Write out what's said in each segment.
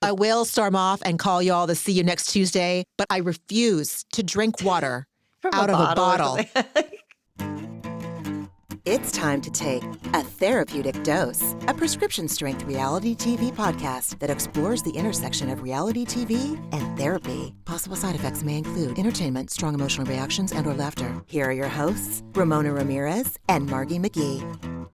I will storm off and call y'all to see you next Tuesday, but I refuse to drink water out of a bottle. It's time to take A Therapeutic Dose, a prescription-strength reality TV podcast that explores the intersection of reality TV and therapy. Possible side effects may include entertainment, strong emotional reactions, and/or laughter. Here are your hosts, Ramona Ramirez and Margie McGee.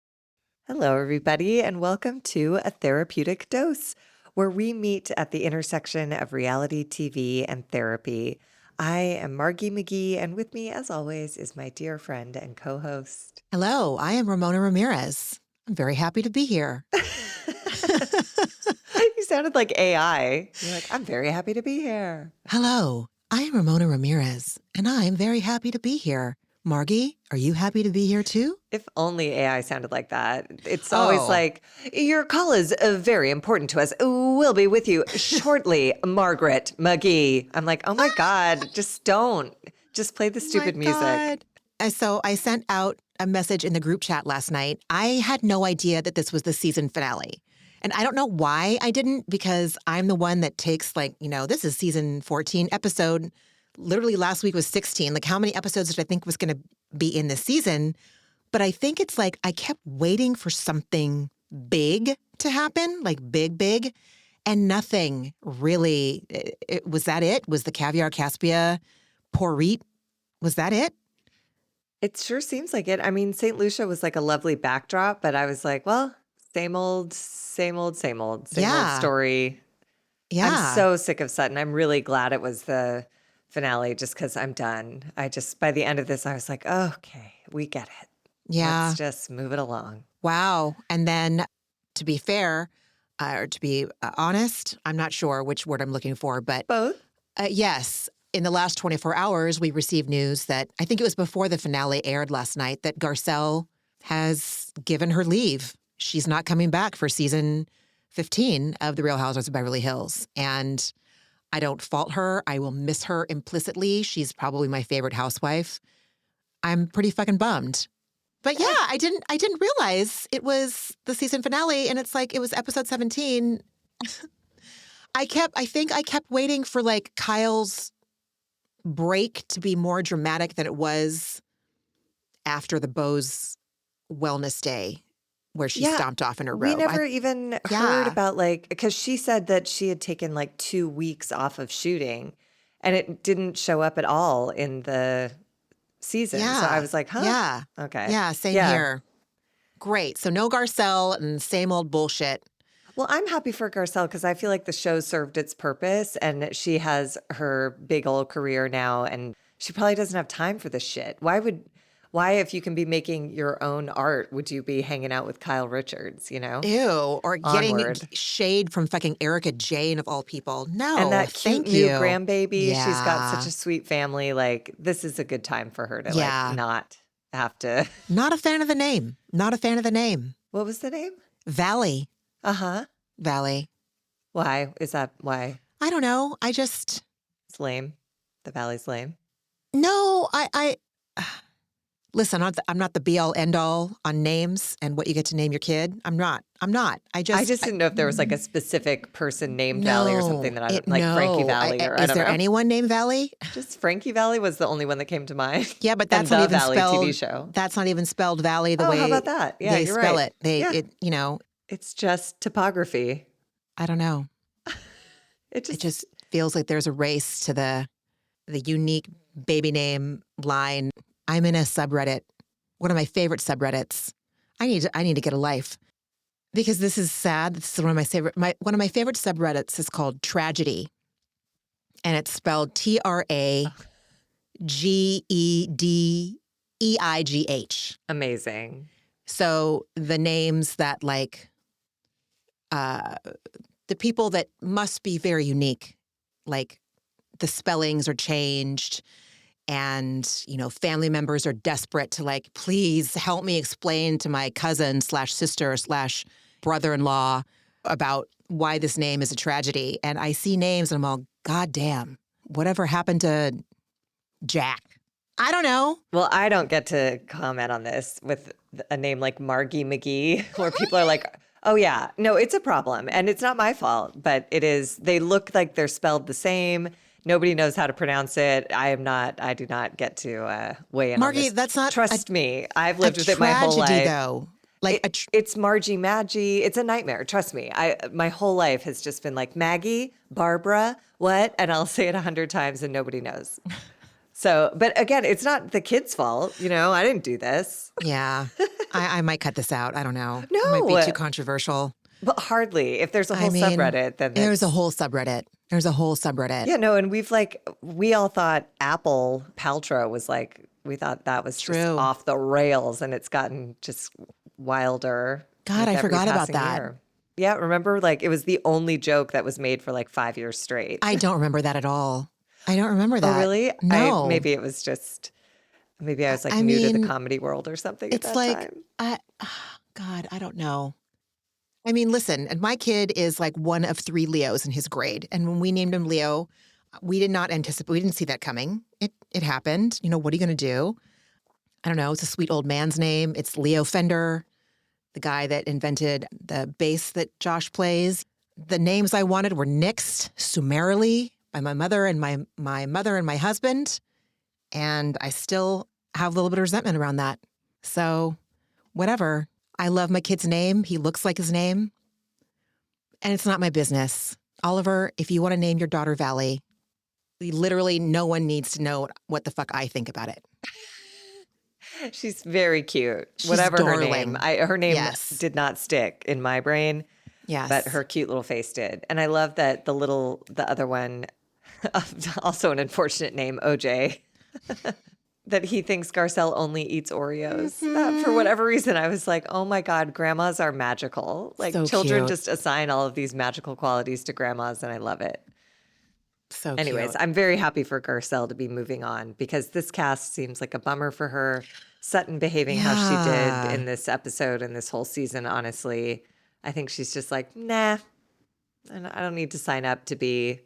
Hello, everybody, and welcome to A Therapeutic Dose, where we meet at the intersection of reality TV and therapy. I am Margie McGee, and with me, as always, is my dear friend and co-host. Hello, I am Ramona Ramirez. I'm very happy to be here. You sounded like AI. You're like, I'm very happy to be here. Hello, I am Ramona Ramirez, and I'm very happy to be here. Margie, are you happy to be here too? If only AI sounded like that. It's always like, your call is very important to us. We'll be with you shortly, Margaret McGee. I'm like, oh my God, just don't. Just play the stupid music. God. So I sent out a message in the group chat last night. I had no idea that this was the season finale. And I don't know why I didn't, because I'm the one that takes this is season 14 episode. Literally last week was 16. Like, how many episodes did I think was going to be in this season? But I think it's like I kept waiting for something big to happen, like big, and nothing really. Was that it? Was the Caviar Caspia Porreet? Was that it? It sure seems like it. I mean, Saint Lucia was like a lovely backdrop, but I was like, well, same old story. Yeah. I'm so sick of Sutton. I'm really glad it was the finale just because I'm done. By the end of this, I was like, oh, okay, we get it. Yeah. Let's just move it along. Wow. And then to be fair, or to be honest, I'm not sure which word I'm looking for, but both. Yes. In the last 24 hours, we received news that I think it was before the finale aired last night that Garcelle has given her leave. She's not coming back for season 15 of The Real Housewives of Beverly Hills. And I don't fault her. I will miss her implicitly. She's probably my favorite housewife. I'm pretty fucking bummed. But yeah, I didn't realize it was the season finale, and it's like it was episode 17. I think I kept waiting for like Kyle's break to be more dramatic than it was after the Beau's wellness day where she stomped off in her robe. We never even heard about because she said that she had taken like 2 weeks off of shooting and it didn't show up at all in the season. Yeah. So I was like, huh? Yeah. Okay. Yeah, same here. Great. So no Garcelle and same old bullshit. Well, I'm happy for Garcelle because I feel like the show served its purpose and she has her big old career now and she probably doesn't have time for this shit. Why, if you can be making your own art, would you be hanging out with Kyle Richards, you know? Ew. Or getting shade from fucking Erica Jane of all people. No, and that cute thank new you. grandbaby. Yeah. She's got such a sweet family. Like, this is a good time for her to not have to. Not a fan of the name. Not a fan of the name. What was the name? Valley. Uh-huh. Valley. Why? Is that why? I don't know. It's lame. The Valley's lame. No, listen, I'm not the be-all, end-all on names and what you get to name your kid. I'm not. I just didn't know if there was like a specific person named Valley or something that Frankie Valley or I is don't there know. anyone named Valley? Just Frankie Valley was the only one that came to mind. Yeah, but that's and not the even Valley spelled. TV show. That's not even spelled Valley the way. How about that? Yeah, they you're spell right. it. It's just topography. I don't know. It just feels like there's a race to the unique baby name line. I'm in a subreddit, one of my favorite subreddits. I need to get a life because this is sad. This is one of my favorite subreddits is called Tragedy, and it's spelled TRAGEDEIGH. Amazing. So the names that the people that must be very unique, like the spellings are changed and, family members are desperate to please help me explain to my cousin / sister / brother-in-law about why this name is a tragedy. And I see names and I'm all, God damn, whatever happened to Jack? I don't know. Well, I don't get to comment on this with a name like Margie McGee, where people are like, Oh, yeah. No, it's a problem. And it's not my fault, but it is. They look like they're spelled the same. Nobody knows how to pronounce it. I do not get to weigh in on Margie, this. that's not Trust me. I've lived with it my whole tragedy, life. though. Like It's Margie Maggie. It's a nightmare. Trust me. My whole life has just been like Maggie, Barbara, what? And I'll say it 100 times and nobody knows. So, but again, it's not the kid's fault. I didn't do this. yeah, I might cut this out. I don't know. No. It might be too controversial. But hardly. If there's a whole subreddit, then there's a whole subreddit. There's a whole subreddit. Yeah, no, and we all thought Apple Paltrow was we thought that was just off the rails, and it's gotten just wilder. God, I forgot about that. Year. Yeah, remember, it was the only joke that was made for 5 years straight. I don't remember that at all. I don't remember that. Oh, really? No. Maybe it was just, maybe I was new to the comedy world or something at that time. God, I don't know. I mean, listen, and my kid is one of 3 Leos in his grade. And when we named him Leo, we did not anticipate, we didn't see that coming. It happened. What are you going to do? I don't know. It's a sweet old man's name. It's Leo Fender, the guy that invented the bass that Josh plays. The names I wanted were nixed summarily by my mother and my mother and my husband. And I still have a little bit of resentment around that. So whatever. I love my kid's name. He looks like his name. And it's not my business. Oliver, if you want to name your daughter Valley, literally no one needs to know what the fuck I think about it. She's very cute. She's Whatever darling. her name Yes. did not stick in my brain. Yes. But her cute little face did. And I love that the other one, also an unfortunate name, OJ, that he thinks Garcelle only eats Oreos. That, for whatever reason, I was like, oh my God, grandmas are magical. So children cute. just assign all of these magical qualities to grandmas, and I love it. So Anyways, cute. I'm very happy for Garcelle to be moving on because this cast seems like a bummer for her. Sutton behaving how she did in this episode and this whole season, honestly, I think she's just like, nah, and I don't need to sign up to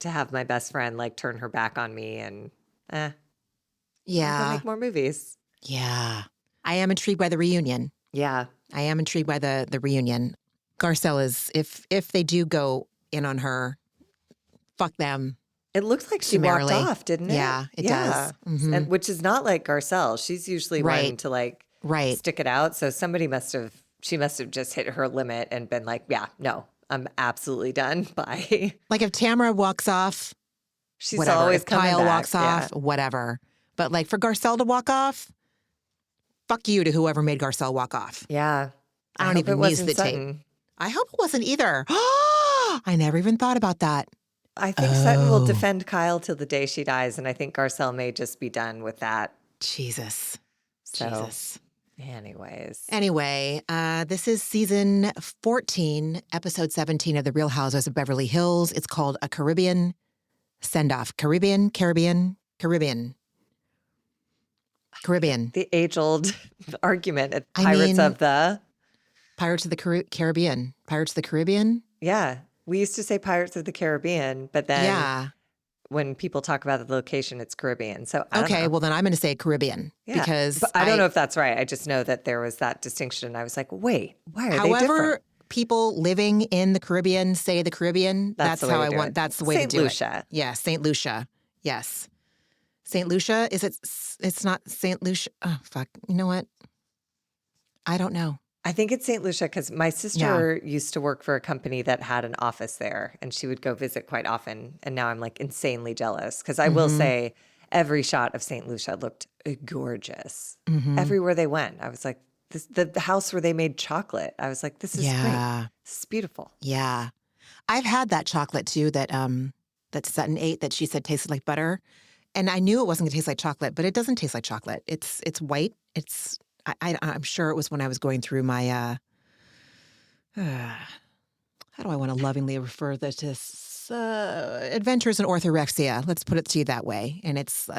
have my best friend turn her back on me and Yeah. make more movies. Yeah. I am intrigued by the reunion. Yeah. I am intrigued by the reunion. Garcelle is, if they do go in on her, fuck them. It looked like she walked Summarily. off, didn't it? Yeah, it does. Mhm. And which is not like Garcelle. She's usually one to Right. stick it out. So she must have just hit her limit and been like, yeah, no, I'm absolutely done. Bye. If Tamara walks off, She's whatever. always If coming Kyle back. walks off, whatever. But for Garcelle to walk off, fuck you to whoever made Garcelle walk off. Yeah. I don't hope even it use wasn't the tape. Sutton. I hope it wasn't either. I never even thought about that. I think Sutton will defend Kyle till the day she dies, and I think Garcelle may just be done with that. Jesus. So, Jesus. anyways. Anyway, this is season 14, episode 17 of The Real Housewives of Beverly Hills. It's called A Caribbean Send-Off. Caribbean. The age-old argument at Pirates of the Caribbean. Pirates of the Caribbean? Yeah. We used to say Pirates of the Caribbean, but then Yeah. when people talk about the location, it's Caribbean. So I don't Okay, know. well then I'm going to say Caribbean because But I don't know if that's right. I just know that there was that distinction. I was like, wait, why are they different? however people living in the Caribbean say the Caribbean, That's that's the way how to I do want. it. That's the way Saint to do Lucia. it. Yeah, Saint Lucia. Yes, Saint Lucia. Is it? It's not Saint Lucia. Oh fuck! You know what? I don't know. I think it's St. Lucia because my sister used to work for a company that had an office there, and she would go visit quite often. And now I'm insanely jealous because I will say every shot of St. Lucia looked gorgeous. Everywhere they went, I was like, the house where they made chocolate. I was like, this is great. This is beautiful. Yeah, I've had that chocolate too that Sutton ate that she said tasted like butter, and I knew it wasn't going to taste like chocolate, but it doesn't taste like chocolate. It's white. I'm sure it was when I was going through my, how do I want to lovingly refer this, adventures in orthorexia. Let's put it to you that way. And it's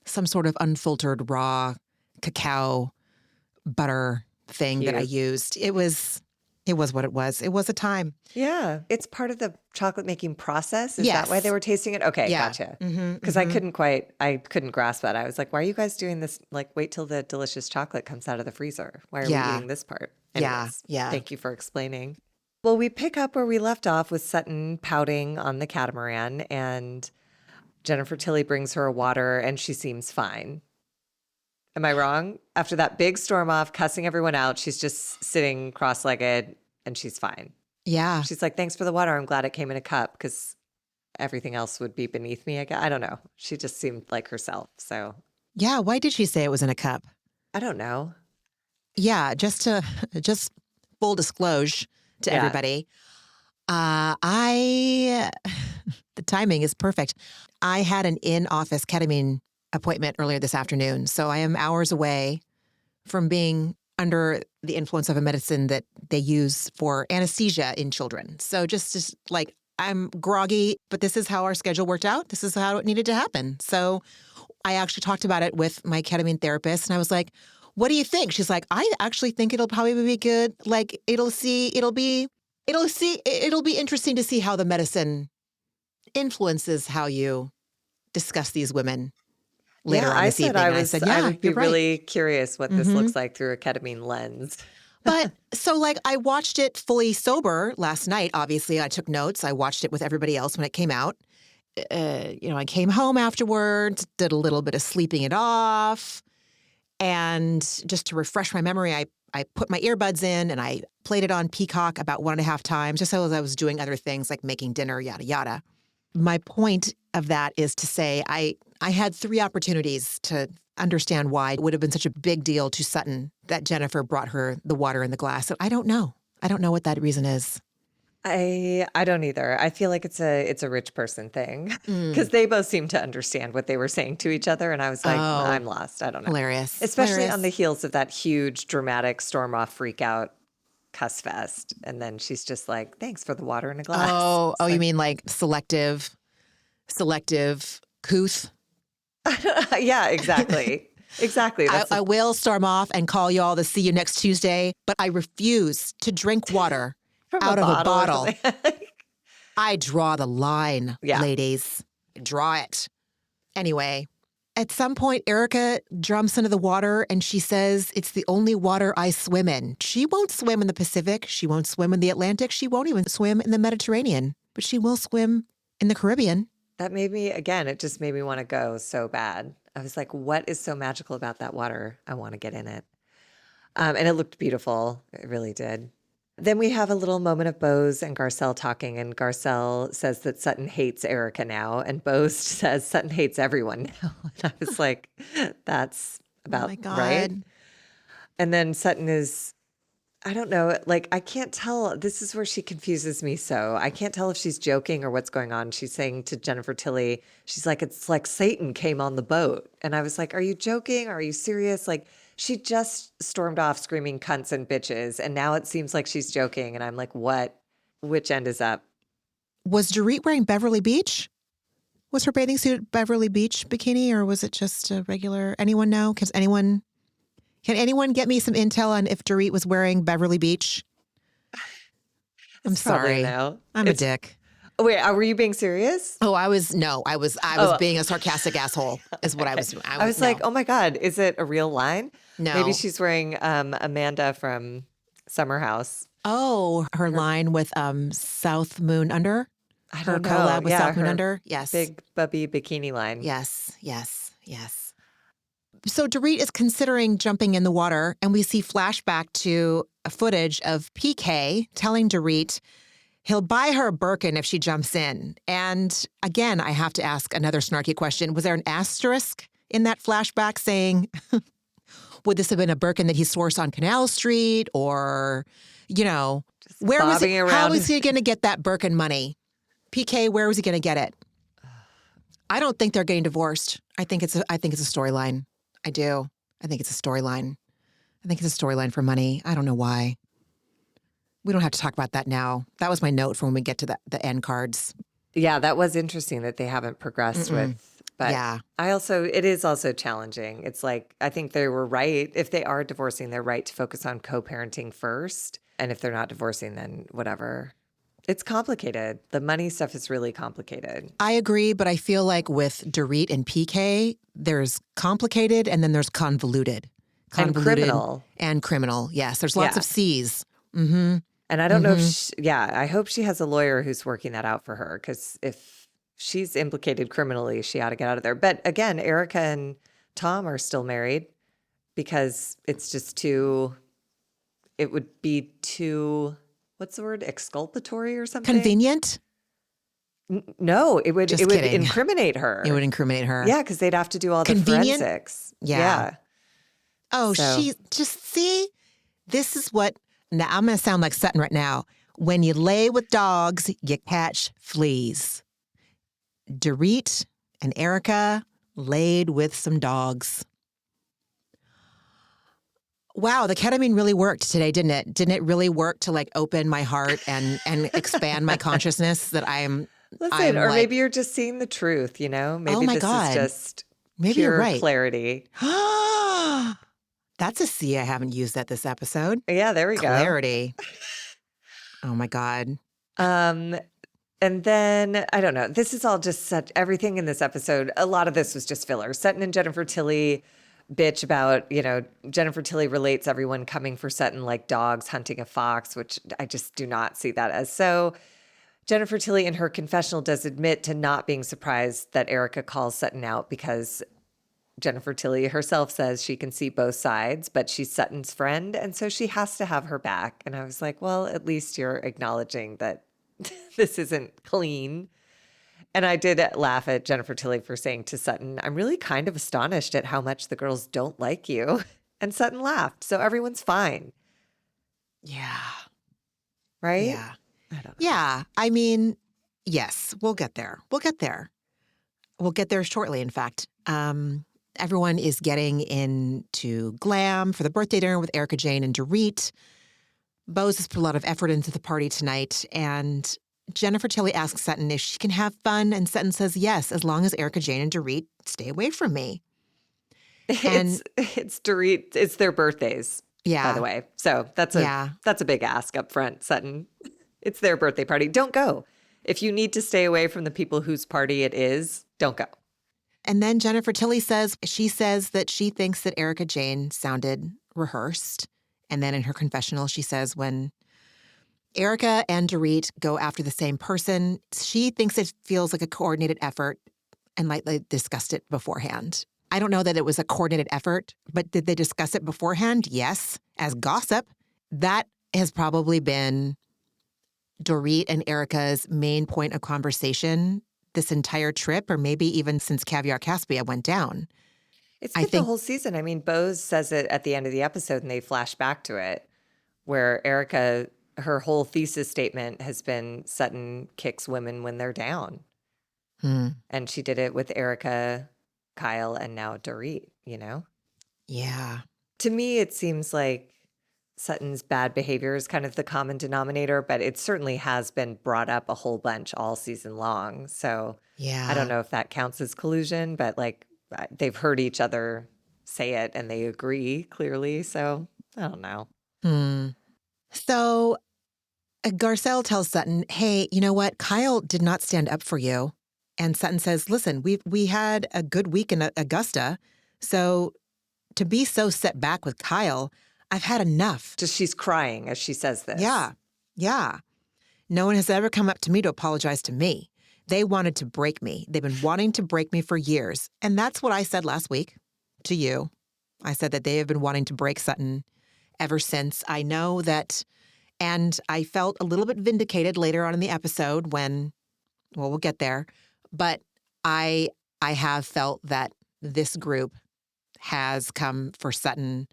some sort of unfiltered raw cacao butter thing that I used. It was It was what it was. It was a time. Yeah. It's part of the chocolate making process. Is Yes. that why they were tasting it? Okay, Yeah. gotcha. Mm-hmm, Because I couldn't grasp that. I was like, why are you guys doing this? Like, wait till the delicious chocolate comes out of the freezer. Why are we Yeah. eating this part? Yeah, Anyways, yeah. Thank you for explaining. Well, we pick up where we left off with Sutton pouting on the catamaran, and Jennifer Tilly brings her a water, and she seems fine. Am I wrong? After that big storm off, cussing everyone out, she's just sitting cross-legged, and she's fine. Yeah. She's like, thanks for the water. I'm glad it came in a cup because everything else would be beneath me. I don't know. She just seemed like herself. So Yeah. Why did she say it was in a cup? I don't know. Yeah. Just full disclosure to Yeah. everybody. The timing is perfect. I had an in-office ketamine appointment earlier this afternoon. So I am hours away from being under the influence of a medicine that they use for anesthesia in children. So just like I'm groggy, but this is how our schedule worked out. This is how it needed to happen. So I actually talked about it with my ketamine therapist, and I was like, what do you think? She's like, I actually think it'll probably be good. Like it'll be interesting to see how the medicine influences how you discuss these women later on this evening. I said, yeah, I would be you're right. really curious what this Mhm. looks like through a ketamine lens. But so like I watched it fully sober last night. Obviously, I took notes. I watched it with everybody else when it came out. I came home afterwards, did a little bit of sleeping it off. And just to refresh my memory, I put my earbuds in and I played it on Peacock about 1.5 times, just as I was doing other things like making dinner, yada, yada. My point of that is to say I had 3 opportunities to understand why it would have been such a big deal to Sutton that Jennifer brought her the water in the glass. I don't know. I don't know what that reason is. I don't either. I feel like it's a rich person thing Mm. because they both seem to understand what they were saying to each other. And I was like, Oh. I'm lost. I don't know. Hilarious. Especially Hilarious. on the heels of that huge dramatic storm off freak out cuss fest. And then she's just like, thanks for the water in a glass. Oh, you mean like selective couth? Yeah, exactly. Exactly. I will storm off and call you all to see you next Tuesday, but I refuse to drink water out of a bottle. I draw the line, Yeah. ladies. Draw it. Anyway, at some point, Erica jumps into the water and she says, it's the only water I swim in. She won't swim in the Pacific. She won't swim in the Atlantic. She won't even swim in the Mediterranean, but she will swim in the Caribbean. That made me, again, it just made me want to go so bad. I was like, what is so magical about that water? I want to get in it. And it looked beautiful. It really did. Then we have a little moment of Bose and Garcelle talking, and Garcelle says that Sutton hates Erica now, and Bose says Sutton hates everyone now. And I was like, that's about Oh my God. right. And then Sutton is, I don't know, like I can't tell. This is where she confuses me so. I can't tell if she's joking or what's going on. She's saying to Jennifer Tilly, she's like, it's like Satan came on the boat. And I was like, are you joking? Are you serious? Like, she just stormed off screaming cunts and bitches, and now it seems like she's joking. And I'm like, what? Which end is up? Was Dorit wearing Beverly Beach? Was her bathing suit Beverly Beach bikini, or was it just a regular? Anyone know? Can anyone get me some intel on if Dorit was wearing Beverly Beach? I'm It's probably sorry. no. I'm a dick. Wait, were you being serious? Oh, I was being a sarcastic asshole is what I was. I was like, oh my God, is it a real line? No. Maybe she's wearing Amanda from Summer House. Oh, her line with South Moon Under? I Her don't know. collab with Yeah, South Moon her Under? Yes. Big bubby bikini line. Yes. So Dorit is considering jumping in the water, and we see flashback to a footage of PK telling Dorit he'll buy her a Birkin if she jumps in. And again, I have to ask another snarky question. Was there an asterisk in that flashback saying, would this have been a Birkin that he sourced on Canal Street? Or, where was bobbing it? around. How was he going to get that Birkin money? PK, where was he going to get it? I don't think they're getting divorced. I think it's a storyline. I do. I think it's a storyline. I think it's a storyline for money. I don't know why. We don't have to talk about that now. That was my note for when we get to the end cards. Yeah, that was interesting that they haven't progressed with. But Yeah. it is also challenging. It's like, I think they were right. If they are divorcing, they're right to focus on co-parenting first. And if they're not divorcing, then whatever. It's complicated. The money stuff is really complicated. I agree, but I feel like with Dorit and PK, there's complicated and then there's convoluted. And criminal. And criminal, yes. There's lots Yeah. of C's. Mm-hmm. And I don't know if I hope she has a lawyer who's working that out for her, because if she's implicated criminally, she ought to get out of there. But again, Erica and Tom are still married because it's just it would be too, what's the word, exculpatory or something? Convenient? No, it would kidding. incriminate her. It would incriminate her. Yeah, because they'd have to do all the Convenient? forensics. Yeah. Oh, So- she just see, this is what, now I'm going to sound like Sutton right now. When you lay with dogs, you catch fleas. Dorit and Erica laid with some dogs. Wow, the ketamine really worked today, didn't it? Didn't it really work to like open my heart and expand my consciousness that I'm Listen, or like, maybe you're just seeing the truth, you know? Maybe my this God. is just Maybe pure you're right. clarity. That's a C I haven't used at this episode. Yeah, there we go. Clarity. Oh my God. And then, I don't know, this is all just everything in this episode. A lot of this was just filler. Sutton and Jennifer Tilly bitch about, Jennifer Tilly relates everyone coming for Sutton like dogs hunting a fox, which I just do not see that as so. Jennifer Tilly in her confessional does admit to not being surprised that Erica calls Sutton out because Jennifer Tilly herself says she can see both sides, but she's Sutton's friend, and so she has to have her back. And I was like, well, at least you're acknowledging that this isn't clean. And I did laugh at Jennifer Tilly for saying to Sutton, I'm really kind of astonished at how much the girls don't like you. And Sutton laughed, so everyone's fine. Yeah. Right? Yeah. I don't know. Yeah. I mean, yes, we'll get there. We'll get there. We'll get there shortly, in fact. Everyone is getting into glam for the birthday dinner with Erica Jane and Dorit. Bose has put a lot of effort into the party tonight, and Jennifer Tilly asks Sutton if she can have fun, and Sutton says yes, as long as Erica Jane and Dorit stay away from me. And It's Dorit. It's their birthdays, yeah, by the way. So that's a big ask up front, Sutton. It's their birthday party. Don't go. If you need to stay away from the people whose party it is, don't go. And then Jennifer Tilly says that she thinks that Erica Jane sounded rehearsed. And then in her confessional, she says when Erica and Dorit go after the same person, she thinks it feels like a coordinated effort and like they discussed it beforehand. I don't know that it was a coordinated effort, but did they discuss it beforehand? Yes. As gossip, that has probably been Dorit and Erica's main point of conversation this entire trip, or maybe even since Caviar Caspia went down. It's been the whole season. I mean, Bose says it at the end of the episode, and they flash back to it, where Erica, her whole thesis statement has been Sutton kicks women when they're down. And she did it with Erica, Kyle, and now Dorit, Yeah. To me, it seems like Sutton's bad behavior is kind of the common denominator, but it certainly has been brought up a whole bunch all season long. So Yeah. I don't know if that counts as collusion, but like they've heard each other say it and they agree clearly. So I don't know. So Garcelle tells Sutton, hey, you know what? Kyle did not stand up for you. And Sutton says, listen, we had a good week in Augusta. So to be so set back with Kyle, I've had enough. Just she's crying as she says this. Yeah. Yeah. No one has ever come up to me to apologize to me. They wanted to break me. They've been wanting to break me for years. And that's what I said last week to you. I said that they have been wanting to break Sutton ever since. I know that, and I felt a little bit vindicated later on in the episode when, well, we'll get there. But I have felt that this group has come for Sutton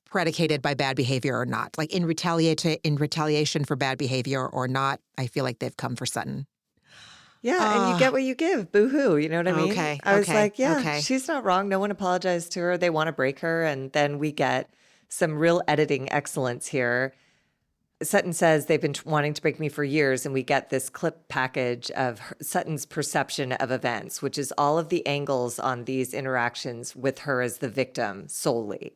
predicated by bad behavior or not. Like in retaliation for bad behavior or not, I feel like they've come for Sutton. Yeah, and you get what you give. Boo-hoo, you know what I mean? Okay, I was like, yeah, okay. she's not wrong. No one apologized to her. They want to break her. And then we get some real editing excellence here. Sutton says they've been wanting to break me for years, and we get this clip package of Sutton's perception of events, which is all of the angles on these interactions with her as the victim solely.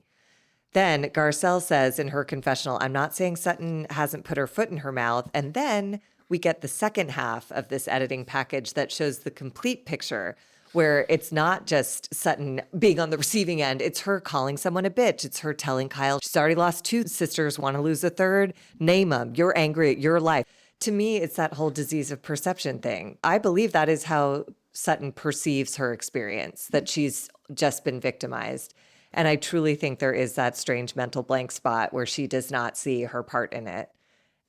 Then Garcelle says in her confessional, I'm not saying Sutton hasn't put her foot in her mouth. And then we get the second half of this editing package that shows the complete picture, where it's not just Sutton being on the receiving end. It's her calling someone a bitch. It's her telling Kyle she's already lost 2 sisters, want to lose a third. Name them. You're angry at your life. To me, it's that whole disease of perception thing. I believe that is how Sutton perceives her experience, that she's just been victimized. And I truly think there is that strange mental blank spot where she does not see her part in it.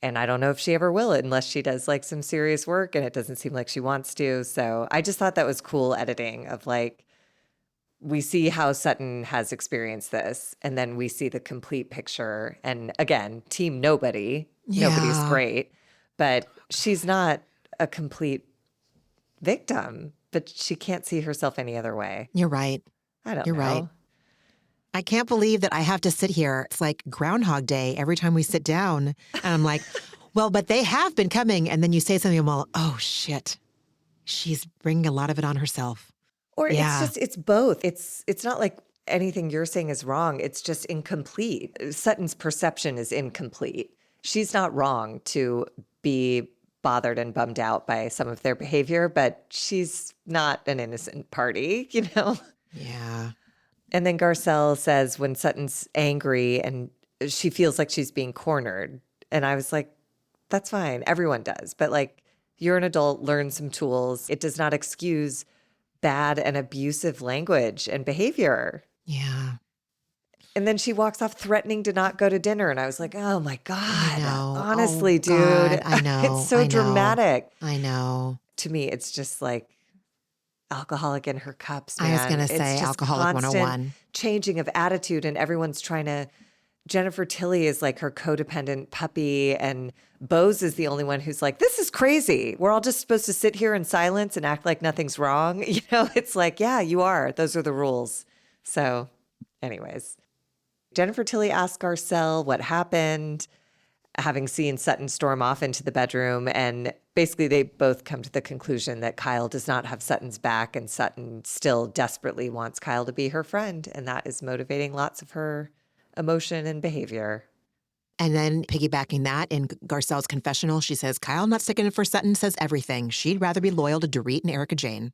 And I don't know if she ever will unless she does like some serious work, and it doesn't seem like she wants to. So I just thought that was cool editing of like, we see how Sutton has experienced this, and then we see the complete picture. And again, team nobody. Yeah. Nobody's great, but she's not a complete victim, but she can't see herself any other way. You're right. I don't You're know. right. I can't believe that I have to sit here. It's like Groundhog Day every time we sit down. And I'm like, well, but they have been coming. And then you say something, I'm all, oh, shit. She's bringing a lot of it on herself. Or Yeah. it's both. It's not like anything you're saying is wrong. It's just incomplete. Sutton's perception is incomplete. She's not wrong to be bothered and bummed out by some of their behavior, but she's not an innocent party, you know? Yeah. And then Garcelle says when Sutton's angry and she feels like she's being cornered. And I was like, that's fine. Everyone does. But like, you're an adult, learn some tools. It does not excuse bad and abusive language and behavior. Yeah. And then she walks off threatening to not go to dinner. And I was like, oh my God. I know. Honestly, Oh, dude. God, I know. It's so I know. dramatic. I know. To me, it's just like alcoholic in her cups, I man. was going to It's say just alcoholic constant 101. changing of attitude, and everyone's trying to. Jennifer Tilly is like her codependent puppy, and Bose is the only one who's like, this is crazy. We're all just supposed to sit here in silence and act like nothing's wrong. You know, it's like, yeah, you are. Those are the rules. So anyways, Jennifer Tilly asked Garcelle what happened, having seen Sutton storm off into the bedroom. And basically they both come to the conclusion that Kyle does not have Sutton's back, and Sutton still desperately wants Kyle to be her friend. And that is motivating lots of her emotion and behavior. And then piggybacking that in Garcelle's confessional, she says, Kyle not sticking it for Sutton says everything. She'd rather be loyal to Dorit and Erica Jane.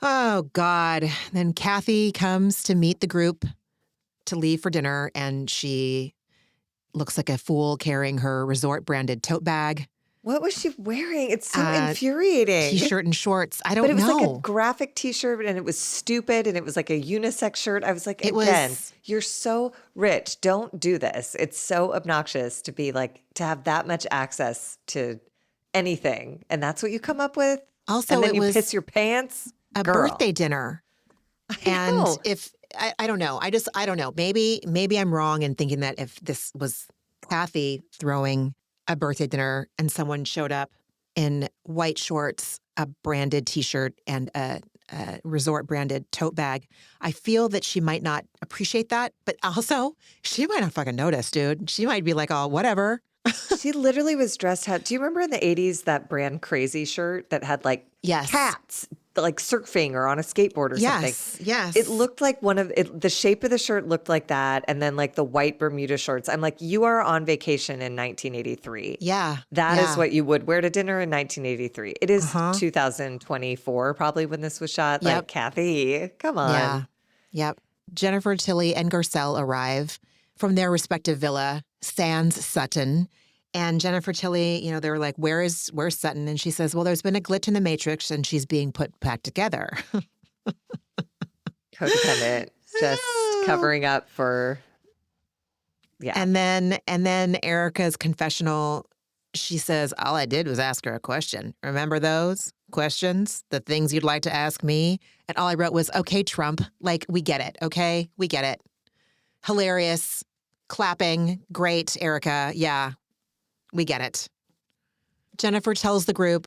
Oh, God. Then Kathy comes to meet the group to leave for dinner, and she looks like a fool carrying her resort-branded tote bag. What was she wearing? It's so infuriating. T-shirt and shorts. I don't know. But it was like a graphic T-shirt, and it was stupid, and it was like a unisex shirt. I was like, you're so rich. Don't do this. It's so obnoxious to be like, to have that much access to anything. And that's what you come up with? Also, and then it you was piss your pants? a Girl. birthday dinner. I know. If I don't know. I don't know. Maybe I'm wrong in thinking that if this was Kathy throwing a birthday dinner and someone showed up in white shorts, a branded T-shirt, and a resort branded tote bag, I feel that she might not appreciate that. But also, she might not fucking notice, dude. She might be like, oh, whatever. She literally was dressed. Do you remember in the 80s that brand Crazy shirt that had like cats like surfing or on a skateboard or something? Yes. It looked like the shape of the shirt looked like that. And then like the white Bermuda shorts. I'm like, you are on vacation in 1983. Yeah. That is what you would wear to dinner in 1983. It is 2024 probably when this was shot. Yep. Like, Kathy, come on. Yeah. Yep. Jennifer Tilly and Garcelle arrive from their respective villa, sans Sutton. And Jennifer Tilly, they were like, where's Sutton? And she says, well, there's been a glitch in the matrix and she's being put back together. Codependent, just covering up for, yeah. And then Erica's confessional, she says, all I did was ask her a question. Remember those questions? The things you'd like to ask me? And all I wrote was, okay, Trump, like, we get it, okay? We get it. Hilarious, clapping, great, Erica, yeah. We get it. Jennifer tells the group,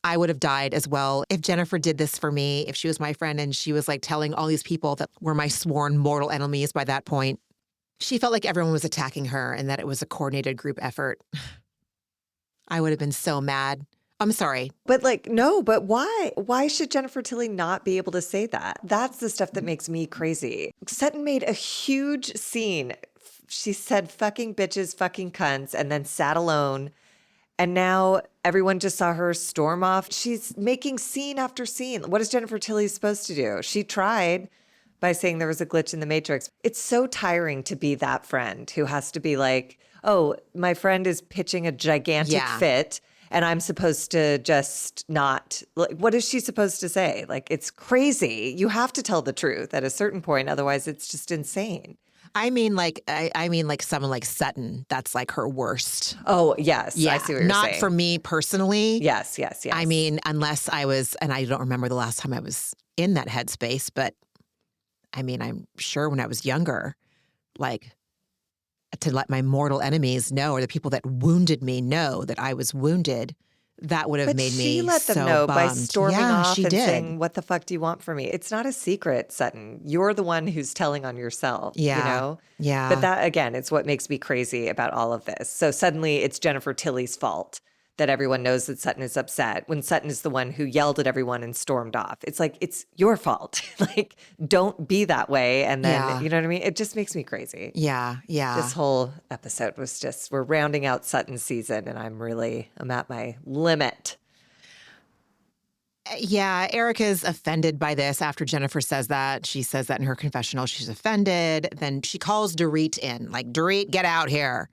I would have died as well if Jennifer did this for me, if she was my friend and she was like telling all these people that were my sworn mortal enemies by that point. She felt like everyone was attacking her and that it was a coordinated group effort. I would have been so mad. I'm sorry. But like, no, but why? Why should Jennifer Tilly not be able to say that? That's the stuff that makes me crazy. Sutton made a huge scene. She said fucking bitches, fucking cunts, and then sat alone. And now everyone just saw her storm off. She's making scene after scene. What is Jennifer Tilly supposed to do? She tried by saying there was a glitch in the Matrix. It's so tiring to be that friend who has to be like, oh, my friend is pitching a gigantic fit and I'm supposed to just not, like, what is she supposed to say? Like, it's crazy. You have to tell the truth at a certain point. Otherwise, it's just insane. I mean, like, I mean, like someone like Sutton. That's like her worst. Oh, yes. Yeah, I see what you're not saying. for me personally. Yes. I mean, unless I was, and I don't remember the last time I was in that headspace, but I mean, I'm sure when I was younger, like to let my mortal enemies know, or the people that wounded me know that I was wounded, that would have made me she let them so know bummed. by storming Yeah, off she and did. saying, what the fuck do you want from me? It's not a secret, Sutton. You're the one who's telling on yourself, Yeah. you know? Yeah. But that, again, it's what makes me crazy about all of this. So suddenly it's Jennifer Tilly's fault that everyone knows that Sutton is upset when Sutton is the one who yelled at everyone and stormed off. It's like, it's your fault. Like, don't be that way. And then, you know what I mean? It just makes me crazy. Yeah. This whole episode was just, we're rounding out Sutton's season and I'm at my limit. Yeah, Erica's offended by this after Jennifer says that. She says that in her confessional. She's offended. Then she calls Dorit in, like, Dorit, get out here.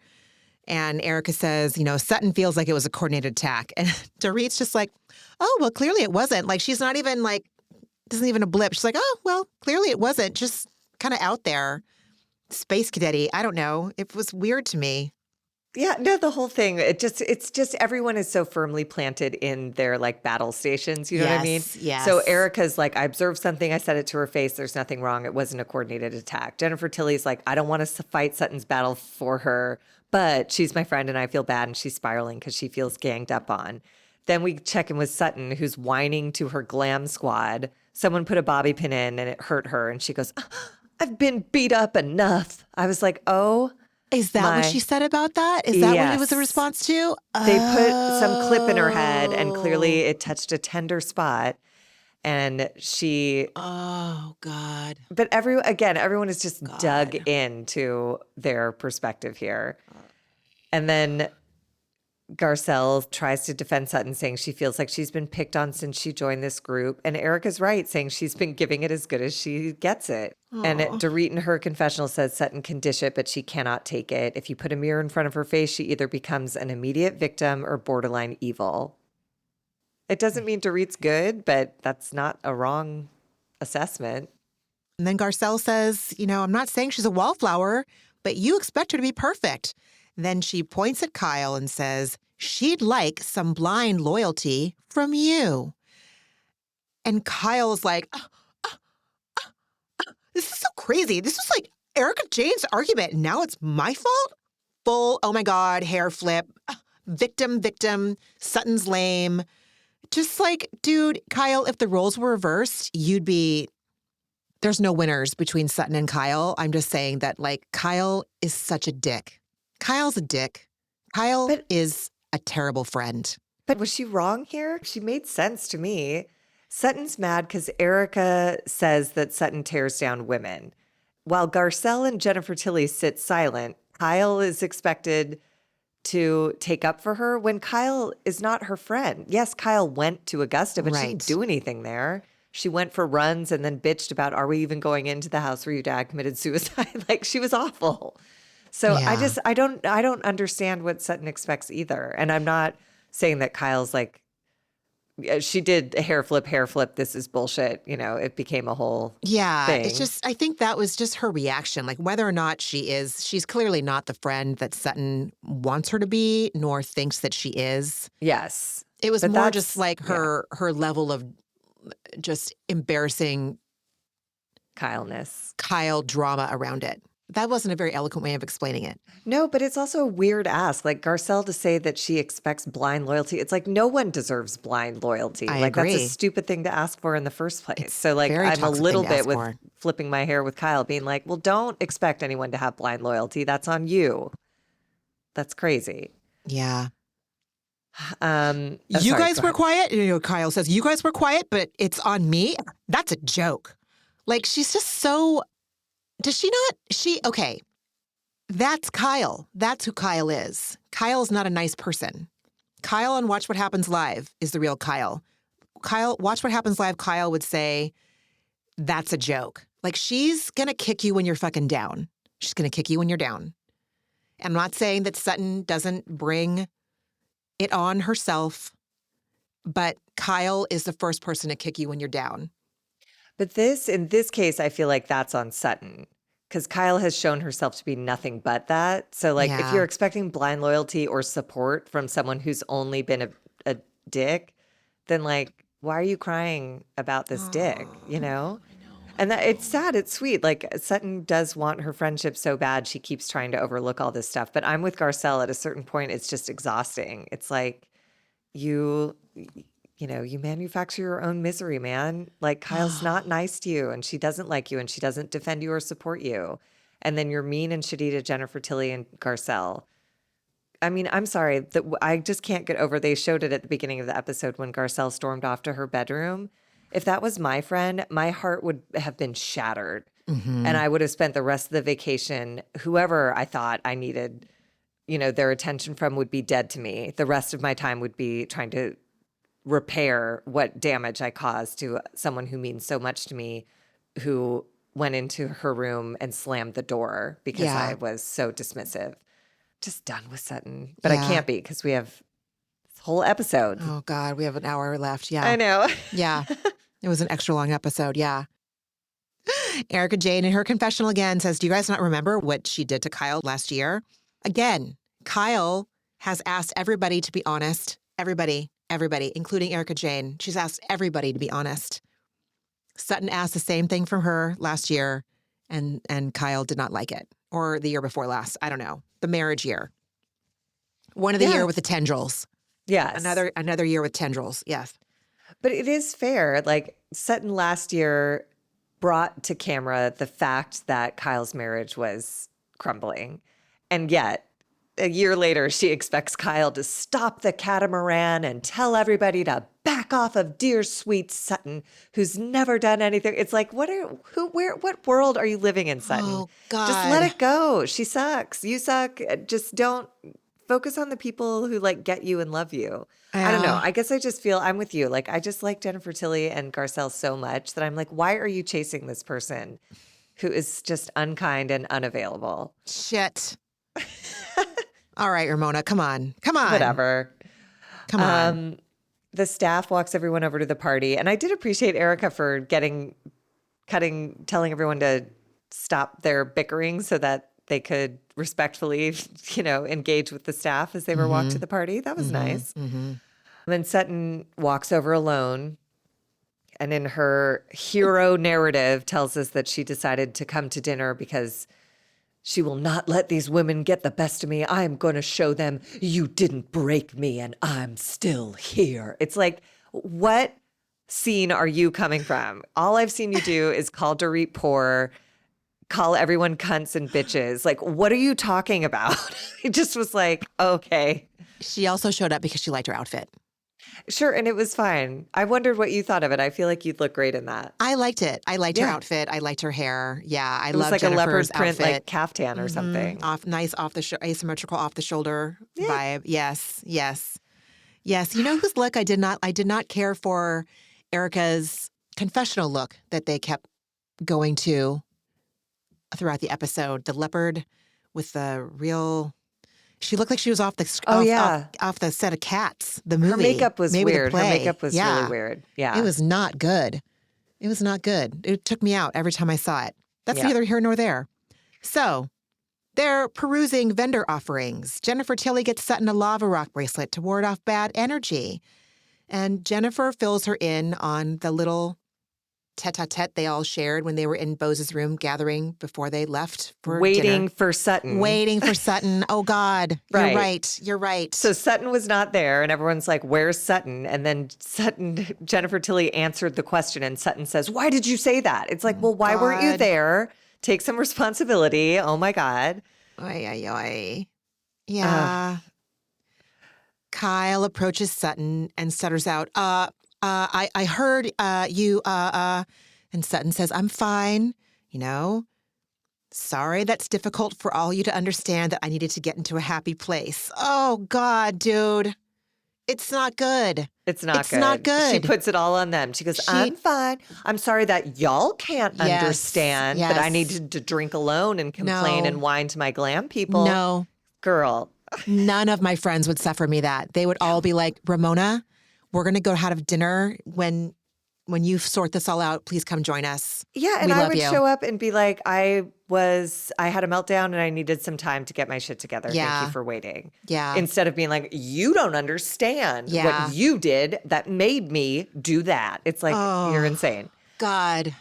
And Erica says, you know, Sutton feels like it was a coordinated attack. And Dorit's just like, oh, well, clearly it wasn't. Like, she's not even like, isn't even a blip. She's like, oh, well, clearly it wasn't. Just kind of out there. Space cadet-y. I don't know. It was weird to me. Yeah, no, the whole thing, it's just everyone is so firmly planted in their like battle stations. You know what I mean? Yes. So Erica's like, I observed something. I said it to her face. There's nothing wrong. It wasn't a coordinated attack. Jennifer Tilly's like, I don't want to fight Sutton's battle for her, but she's my friend and I feel bad. And she's spiraling because she feels ganged up on. Then we check in with Sutton, who's whining to her glam squad. Someone put a bobby pin in and it hurt her. And she goes, I've been beat up enough. I was like, oh. Is that what she said about that? Is that what it was a response to? They put some clip in her head and clearly it touched a tender spot. And she. Oh, God. But everyone is just dug into their perspective here. And then Garcelle tries to defend Sutton, saying she feels like she's been picked on since she joined this group. And Erica's right, saying she's been giving it as good as she gets it. Aww. And Dorit in her confessional says Sutton can dish it, but she cannot take it. If you put a mirror in front of her face, she either becomes an immediate victim or borderline evil. It doesn't mean Dorit's good, but that's not a wrong assessment. And then Garcelle says, you know, I'm not saying she's a wallflower, but you expect her to be perfect. Then she points at Kyle and says, she'd like some blind loyalty from you. And Kyle's like, this is so crazy. This was like Erica Jane's argument. And now it's my fault? Full, oh my God, hair flip. Victim. Sutton's lame. Just like, dude, Kyle, if the roles were reversed, you'd be... There's no winners between Sutton and Kyle. I'm just saying that, like, Kyle is such a dick. Kyle's a dick. Kyle is a terrible friend. But was she wrong here? She made sense to me. Sutton's mad because Erica says that Sutton tears down women. While Garcelle and Jennifer Tilly sit silent, Kyle is expected to take up for her when Kyle is not her friend. Yes, Kyle went to Augusta, but she didn't do anything there. She went for runs and then bitched about, are we even going into the house where your dad committed suicide? Like, she was awful. So I don't understand what Sutton expects either. And I'm not saying that Kyle's like, she did a hair flip. This is bullshit. You know, it became a whole thing. It's just, I think that was just her reaction. Like, whether or not she's clearly not the friend that Sutton wants her to be, nor thinks that she is. Yes. It was more just like her level of just embarrassing Kyle drama around it. That wasn't a very eloquent way of explaining it. No, but it's also a weird ask. Like Garcelle to say that she expects blind loyalty. It's like no one deserves blind loyalty. I like agree. That's a stupid thing to ask for in the first place. It's so like very I'm a toxic little thing to bit ask with for. flipping my hair with Kyle being like, well, don't expect anyone to have blind loyalty. That's on you. That's crazy. Yeah. You sorry, guys go were ahead. quiet. Kyle says, you guys were quiet, but it's on me. That's a joke. Like, she's just so, does she not, okay. That's Kyle. That's who Kyle is. Kyle's not a nice person. Kyle on Watch What Happens Live is the real Kyle. Watch What Happens Live, Kyle would say, that's a joke. Like, she's going to kick you when you're fucking down. She's going to kick you when you're down. I'm not saying that Sutton doesn't bring it on herself, but Kyle is the first person to kick you when you're down. But in this case, I feel like that's on Sutton because Kyle has shown herself to be nothing but that. So, like, if Yeah. you're expecting blind loyalty or support from someone who's only been a dick, then, like, why are you crying about this dick, you know? And that it's sad, it's sweet. Like, Sutton does want her friendship so bad, she keeps trying to overlook all this stuff. But I'm with Garcelle at a certain point, it's just exhausting. It's like you manufacture your own misery, man. Like, Kyle's not nice to you and she doesn't like you and she doesn't defend you or support you. And then you're mean and shitty to Jennifer Tilly and Garcelle. I mean, I'm sorry, I just can't get over, they showed it at the beginning of the episode when Garcelle stormed off to her bedroom. If that was my friend, my heart would have been shattered. Mm-hmm. And I would have spent the rest of the vacation, whoever I thought I needed, their attention from would be dead to me. The rest of my time would be trying to repair what damage I caused to someone who means so much to me, who went into her room and slammed the door because I was so dismissive. Just done with Sutton. But I can't be because we have this whole episode. Oh, God, we have an hour left. Yeah. I know. Yeah. It was an extra long episode. Yeah. Erica Jane in her confessional again says, do you guys not remember what she did to Kyle last year? Again, Kyle has asked everybody to be honest. Everybody, including Erica Jane. She's asked everybody to be honest. Sutton asked the same thing from her last year, and Kyle did not like it. Or the year before last. I don't know. The marriage year. One of the year with the tendrils. Yes. Another year with tendrils. Yes. But it is fair. Like, Sutton last year brought to camera the fact that Kyle's marriage was crumbling. And yet, a year later, she expects Kyle to stop the catamaran and tell everybody to back off of dear sweet Sutton, who's never done anything. It's like, what world are you living in, Sutton? Oh, God. Just let it go. She sucks. You suck. Just don't focus on the people who, like, get you and love you. I don't know. I guess I just feel I'm with you. Like, I just like Jennifer Tilly and Garcelle so much that I'm like, why are you chasing this person who is just unkind and unavailable? Shit. All right, Ramona, come on. Whatever. Come on. The staff walks everyone over to the party. And I did appreciate Erica for telling everyone to stop their bickering so that they could respectfully, engage with the staff as they were walked to the party. That was nice. Mm-hmm. Then Sutton walks over alone and in her hero narrative tells us that she decided to come to dinner because she will not let these women get the best of me. I am going to show them you didn't break me and I'm still here. It's like, what scene are you coming from? All I've seen you do is call Dorit poor, call everyone cunts and bitches. Like, what are you talking about? It just was like, okay. She also showed up because she liked her outfit. Sure, and it was fine. I wondered what you thought of it. I feel like you'd look great in that. I liked it. I liked her outfit. I liked her hair. Yeah, I It was loved like Jennifer's a leopard print, outfit. like caftan or something. Asymmetrical off the shoulder vibe. Yes. You know whose look I did not care for? Erica's confessional look that they kept going to throughout the episode. The leopard with the real. She looked like she was off the off the set of Cats, the movie. Her makeup was maybe weird. The Her play. makeup was really weird. Yeah. It was not good. It took me out every time I saw it. That's neither here nor there. So they're perusing vendor offerings. Jennifer Tilly gets Sutton a lava rock bracelet to ward off bad energy. And Jennifer fills her in on the little tete-a-tete they all shared when they were in Bose's room gathering before they left for Waiting dinner. for Sutton. Waiting for Sutton. Oh, God. Right. You're right. So Sutton was not there, and everyone's like, where's Sutton? And then Jennifer Tilly answered the question, and Sutton says, why did you say that? It's like, well, why weren't you there? Take some responsibility. Oh, my God. Oy. Yeah. Kyle approaches Sutton and stutters out, I heard you, and Sutton says, I'm fine, you know. Sorry, that's difficult for all you to understand that I needed to get into a happy place. Oh, God, dude. It's not good. It's not good. Not good. She puts it all on them. She goes, I'm fine. I'm sorry that y'all can't understand that I needed to drink alone and complain and whine to my glam people. No. Girl. None of my friends would suffer me that. They would all be like, Ramona, we're going to go have dinner when you sort this all out. Please come join us. Yeah, and I would show up and be like, I had a meltdown and I needed some time to get my shit together. Yeah. Thank you for waiting. Yeah. Instead of being like, you don't understand what you did that made me do that. It's like, you're insane. God.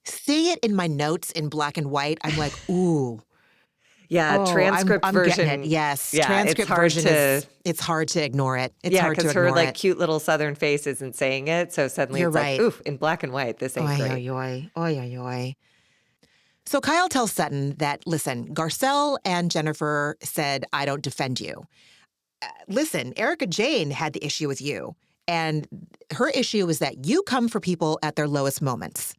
Seeing it in my notes in black and white, I'm like, ooh. Yeah, transcript I'm version. Getting it. Yes, yeah, transcript version it's hard to ignore it. It's hard to ignore it. because her cute little Southern face isn't saying it, so suddenly You're it's right. like, oof, in black and white, this ain't great. Oy, oy, oy, oy, oy. So Kyle tells Sutton that, listen, Garcelle and Jennifer said, I don't defend you. Listen, Erica Jane had the issue with you, and her issue is that you come for people at their lowest moments.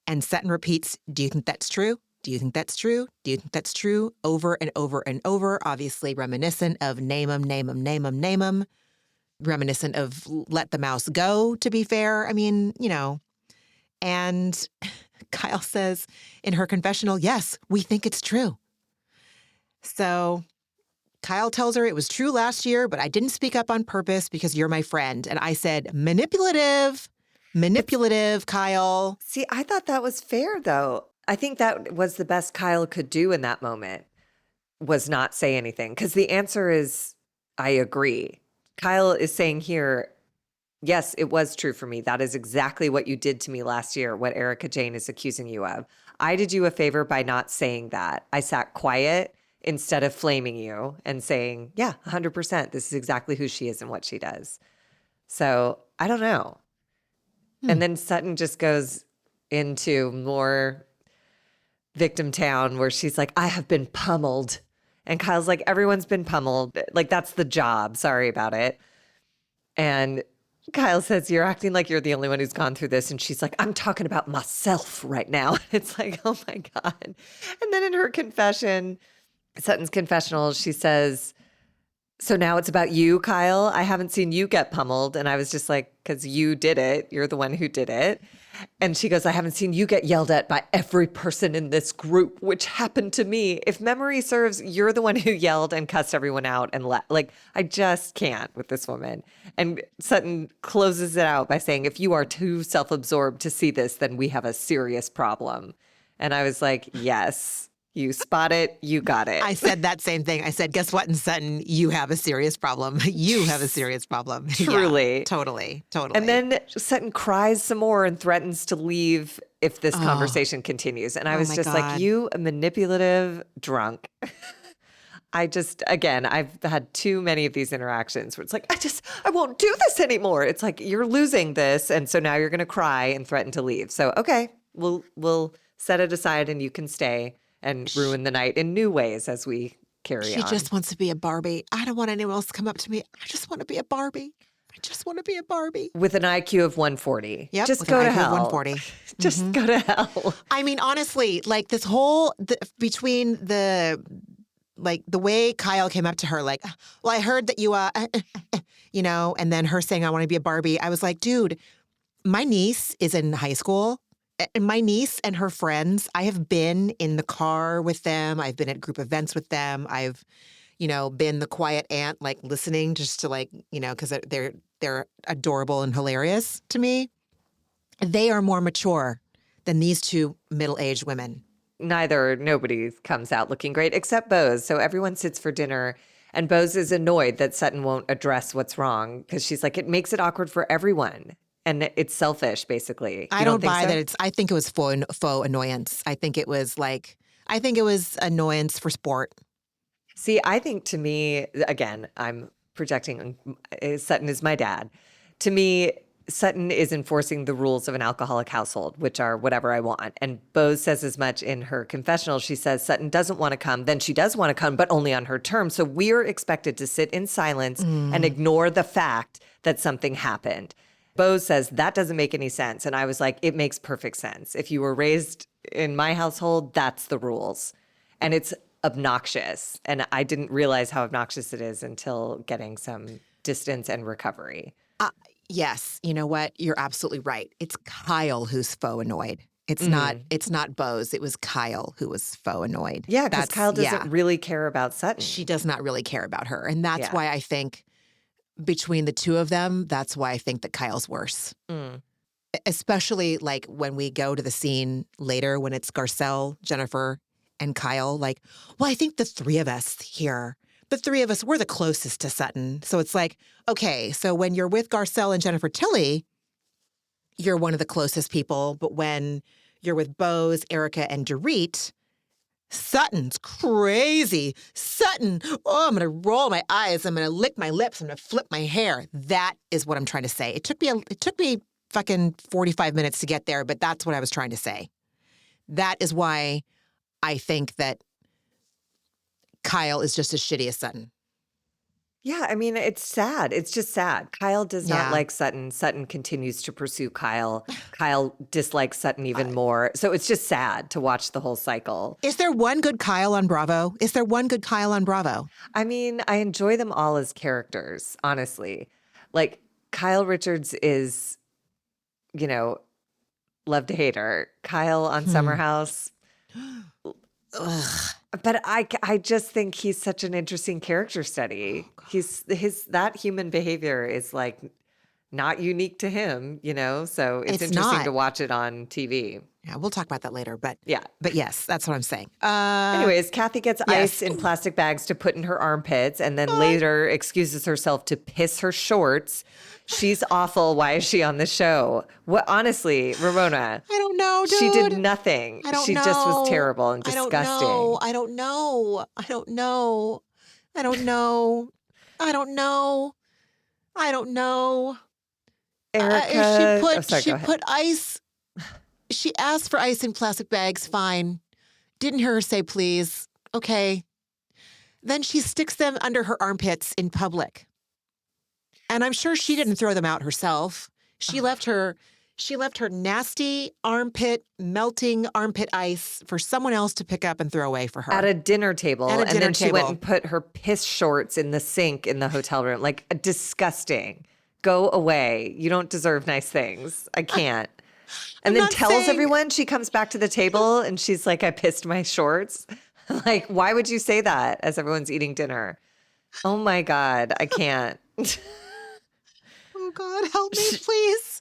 And Sutton repeats, do you think that's true? Do you think that's true? Do you think that's true? Over and over and over, obviously reminiscent of name 'em, name 'em, name 'em, name 'em. Reminiscent of let the mouse go, to be fair. I mean, you know. And Kyle says in her confessional, yes, we think it's true. So Kyle tells her it was true last year, but I didn't speak up on purpose because you're my friend. And I said, manipulative, Kyle. See, I thought that was fair, though. I think that was the best Kyle could do in that moment, was not say anything. Because the answer is, I agree. Kyle is saying here, yes, it was true for me. That is exactly what you did to me last year, what Erica Jane is accusing you of. I did you a favor by not saying that. I sat quiet instead of flaming you and saying, yeah, 100%, this is exactly who she is and what she does. So I don't know. And then Sutton just goes into more victim town where she's like, I have been pummeled. And Kyle's like, everyone's been pummeled. Like, that's the job. Sorry about it. And Kyle says, you're acting like you're the only one who's gone through this. And she's like, I'm talking about myself right now. It's like, oh my God. And then in her confession, Sutton's confessional, she says, so now it's about you, Kyle. I haven't seen you get pummeled. And I was just like, because you did it. You're the one who did it. And she goes, I haven't seen you get yelled at by every person in this group, which happened to me. If memory serves, you're the one who yelled and cussed everyone out and like, I just can't with this woman. And Sutton closes it out by saying, if you are too self-absorbed to see this, then we have a serious problem. And I was like, yes. You spot it, you got it. I said that same thing. I said, guess what, in Sutton, you have a serious problem. You have a serious problem. Truly. Yeah, totally. And then Sutton cries some more and threatens to leave if this conversation continues. And I was just God. like, you manipulative drunk. Again, I've had too many of these interactions where it's like, I won't do this anymore. It's like, you're losing this. And so now you're going to cry and threaten to leave. So, okay, we'll set it aside and you can stay and ruin the night in new ways as we carry on. She just wants to be a Barbie. I don't want anyone else to come up to me. I just want to be a Barbie. With an IQ of 140. Yep, just with go an to IQ hell. of 140. Just go to hell. I mean, honestly, like this whole, between the way Kyle came up to her, like, well, I heard that you, you know, and then her saying, I want to be a Barbie. I was like, dude, my niece is in high school. And my niece and her friends, I have been in the car with them. I've been at group events with them. I've, you know, been the quiet aunt, like listening just to like, you know, because they're adorable and hilarious to me. They are more mature than these two middle-aged women. Nobody comes out looking great except Bose. So everyone sits for dinner and Bose is annoyed that Sutton won't address what's wrong because she's like, it makes it awkward for everyone. And it's selfish, basically. I don't buy that. I think it was faux annoyance. I think it was annoyance for sport. See, I think to me, again, I'm projecting, Sutton is my dad. To me, Sutton is enforcing the rules of an alcoholic household, which are whatever I want. And Bose says as much in her confessional. She says Sutton doesn't want to come. Then she does want to come, but only on her terms. So we're expected to sit in silence and ignore the fact that something happened. Bose says that doesn't make any sense. And I was like, it makes perfect sense. If you were raised in my household, that's the rules. And it's obnoxious. And I didn't realize how obnoxious it is until getting some distance and recovery. Yes, you know what? You're absolutely right. It's Kyle who's faux annoyed. It's not Bose. It was Kyle who was faux annoyed. Yeah, because Kyle doesn't really care about Sutton. She does not really care about her. And that's why I think between the two of them, that's why I think that Kyle's worse. Especially like when we go to the scene later when it's Garcelle, Jennifer, and Kyle. Like, well, I think the three of us here, we're the closest to Sutton. So it's like, okay, so when you're with Garcelle and Jennifer Tilly, you're one of the closest people. But when you're with Bose, Erica, and Dorit, Sutton's crazy. Sutton, oh, I'm going to roll my eyes. I'm going to lick my lips. I'm going to flip my hair. That is what I'm trying to say. It took me fucking 45 minutes to get there, but that's what I was trying to say. That is why I think that Kyle is just as shitty as Sutton. Yeah, I mean, it's sad. It's just sad. Kyle does not like Sutton. Sutton continues to pursue Kyle. Kyle dislikes Sutton even more. So it's just sad to watch the whole cycle. Is there one good Kyle on Bravo? I mean, I enjoy them all as characters, honestly. Like, Kyle Richards is, you know, love to hate her. Kyle on Summer House. But I just think he's such an interesting character study. That human behavior is like not unique to him, you know? So it's interesting to watch it on TV. Yeah, we'll talk about that later. But yeah. But yes, that's what I'm saying. Anyways, Kathy gets ice in plastic bags to put in her armpits and then later excuses herself to piss her shorts. She's awful. Why is she on the show? What? Honestly, Ramona. I don't know, dude. She did nothing. She just was terrible and disgusting. I don't know. Erica. She put ice. She asked for ice in plastic bags. Fine. Didn't hear her say please. Okay. Then she sticks them under her armpits in public. And I'm sure she didn't throw them out herself. She left her nasty melting armpit ice for someone else to pick up and throw away for her. At a dinner table. Then she went and put her piss shorts in the sink in the hotel room. Like, disgusting. Go away. You don't deserve nice things. I can't. And then tells everyone she comes back to the table and she's like, I pissed my shorts. Like, why would you say that as everyone's eating dinner? Oh my God, I can't. Oh God, help me, please.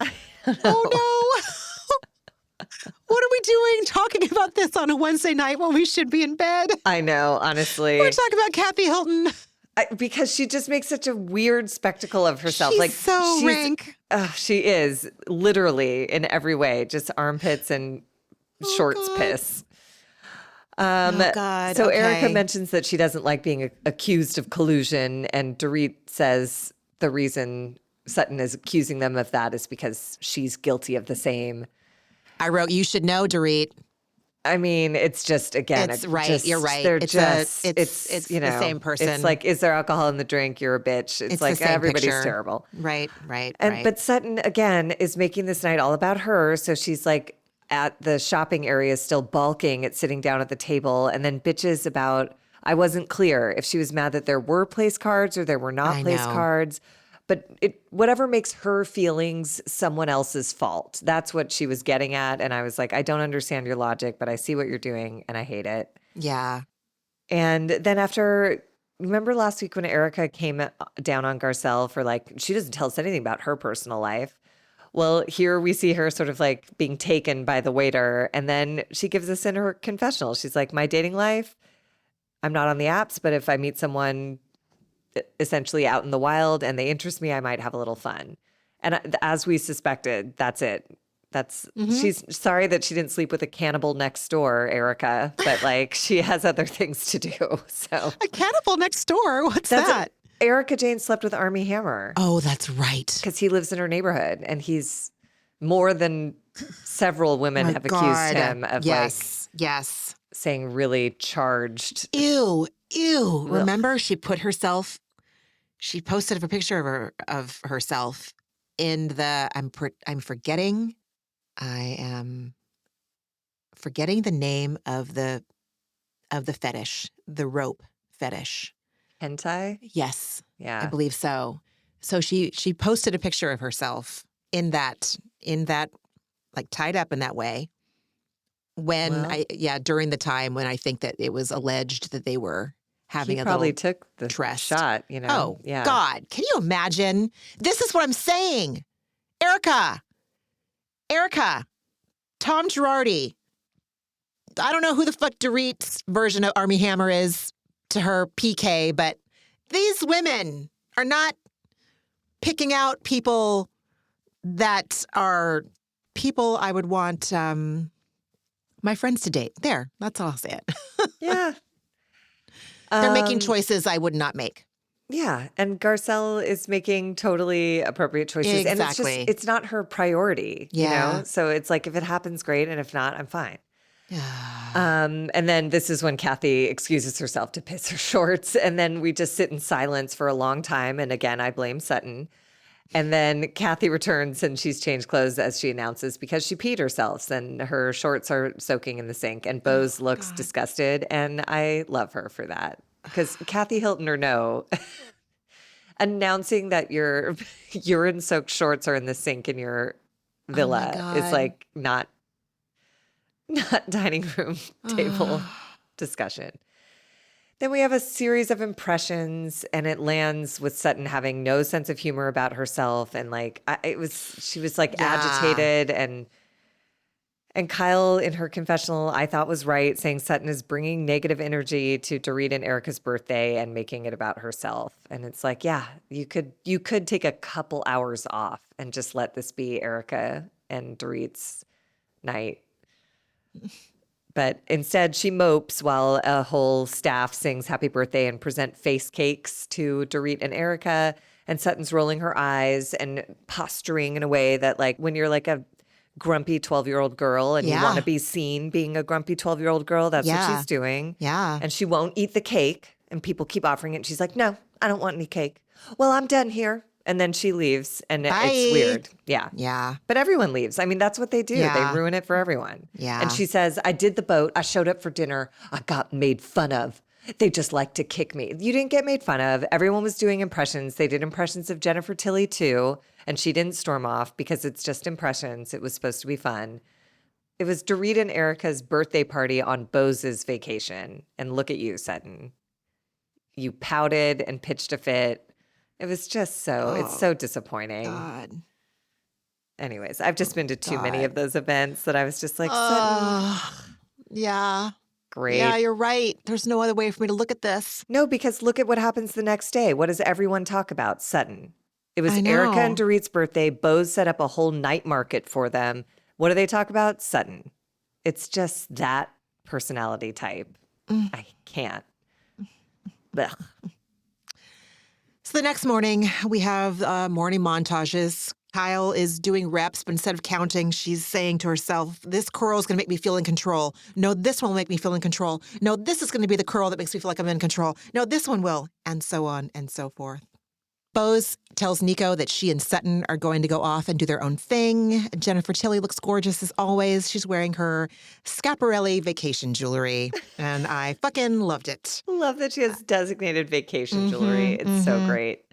Oh no. What are we doing talking about this on a Wednesday night when we should be in bed? I know, honestly. We're talking about Kathy Hilton. Because she just makes such a weird spectacle of herself. She's so rank. She is literally in every way, just armpits and shorts piss. Oh God. So Erica mentions that she doesn't like being accused of collusion, and Dorit says the reason Sutton is accusing them of that is because she's guilty of the same. I wrote, you should know, Dorit. I mean, it's just, again, it's right. You're right. They're it's you know, the same person. It's like, is there alcohol in the drink? You're a bitch. It's like everybody's picture. Terrible. Right. But Sutton, again, is making this night all about her. So she's like at the shopping area, still balking at sitting down at the table, and then bitches about, I wasn't clear if she was mad that there were place cards or there were not place cards. But whatever makes her feelings someone else's fault. That's what she was getting at. And I was like, I don't understand your logic, but I see what you're doing and I hate it. Yeah. And then remember last week when Erica came down on Garcelle for like, she doesn't tell us anything about her personal life. Well, here we see her sort of like being taken by the waiter. And then she gives us in her confessional. She's like, my dating life, I'm not on the apps, but if I meet someone essentially out in the wild and they interest me, I might have a little fun. And as we suspected, that's it. She's sorry that she didn't sleep with a cannibal next door, Erica, but like she has other things to do. So a cannibal next door? What's that? Erica Jane slept with Armie Hammer. Oh, that's right. Because he lives in her neighborhood, and he's more than several women have accused him of yes. saying really charged. Ew. Ugh. Remember, she posted a picture of herself in the, I am forgetting the name of the fetish, the rope fetish. Hentai? Yes. Yeah. I believe so. So she posted a picture of herself in that like tied up in that way. During the time when I think that it was alleged that they were having he a probably little took the trust. shot, you know. Oh, yeah. God. Can you imagine? This is what I'm saying. Erica, Tom Girardi. I don't know who the fuck Dorit's version of Armie Hammer is to her PK, but these women are not picking out people that are people I would want my friends to date. There, that's all I'll say it. Yeah. They're making choices I would not make. Yeah. And Garcelle is making totally appropriate choices. Exactly. And it's not her priority, you know? So it's like, if it happens, great. And if not, I'm fine. And then this is when Kathy excuses herself to piss her shorts. And then we just sit in silence for a long time. And again, I blame Sutton. And then Kathy returns and she's changed clothes as she announces because she peed herself and her shorts are soaking in the sink. And Bose looks disgusted. And I love her for that. Because Kathy Hilton or no, announcing that your urine-soaked shorts are in the sink in your villa is like not dining room table discussion. Then we have a series of impressions, and it lands with Sutton having no sense of humor about herself, and like she was like agitated, and Kyle in her confessional I thought was right, saying Sutton is bringing negative energy to Dorit and Erica's birthday and making it about herself. And it's like, yeah, you could take a couple hours off and just let this be Erica and Dorit's night. But instead, she mopes while a whole staff sings happy birthday and present face cakes to Dorit and Erica. And Sutton's rolling her eyes and posturing in a way that, like, when you're like a grumpy 12-year-old girl and you want to be seen being a grumpy 12-year-old girl, that's what she's doing. Yeah. And she won't eat the cake. And people keep offering it. And she's like, no, I don't want any cake. Well, I'm done here. And then she leaves, and it's weird. Yeah. Yeah. But everyone leaves. I mean, that's what they do. Yeah. They ruin it for everyone. Yeah. And she says, I did the boat. I showed up for dinner. I got made fun of. They just like to kick me. You didn't get made fun of. Everyone was doing impressions. They did impressions of Jennifer Tilly, too. And she didn't storm off because it's just impressions. It was supposed to be fun. It was Dorit and Erica's birthday party on Bose's vacation. And look at you, Sutton. You pouted and pitched a fit. It was just it's so disappointing. God. Anyways, I've just been to too many of those events that I was just like, Sutton. Yeah. Great. Yeah, you're right. There's no other way for me to look at this. No, because look at what happens the next day. What does everyone talk about? Sutton. It was Erica and Dorit's birthday. Bose set up a whole night market for them. What do they talk about? Sutton. It's just that personality type. I can't. Ugh. So the next morning, we have morning montages. Kyle is doing reps, but instead of counting, she's saying to herself, this curl is going to make me feel in control. No, this one will make me feel in control. No, this is going to be the curl that makes me feel like I'm in control. No, this one will, and so on and so forth. Bose tells Nico that she and Sutton are going to go off and do their own thing. Jennifer Tilly looks gorgeous as always. She's wearing her Schiaparelli vacation jewelry, and I fucking loved it. Love that she has designated vacation jewelry. It's so great.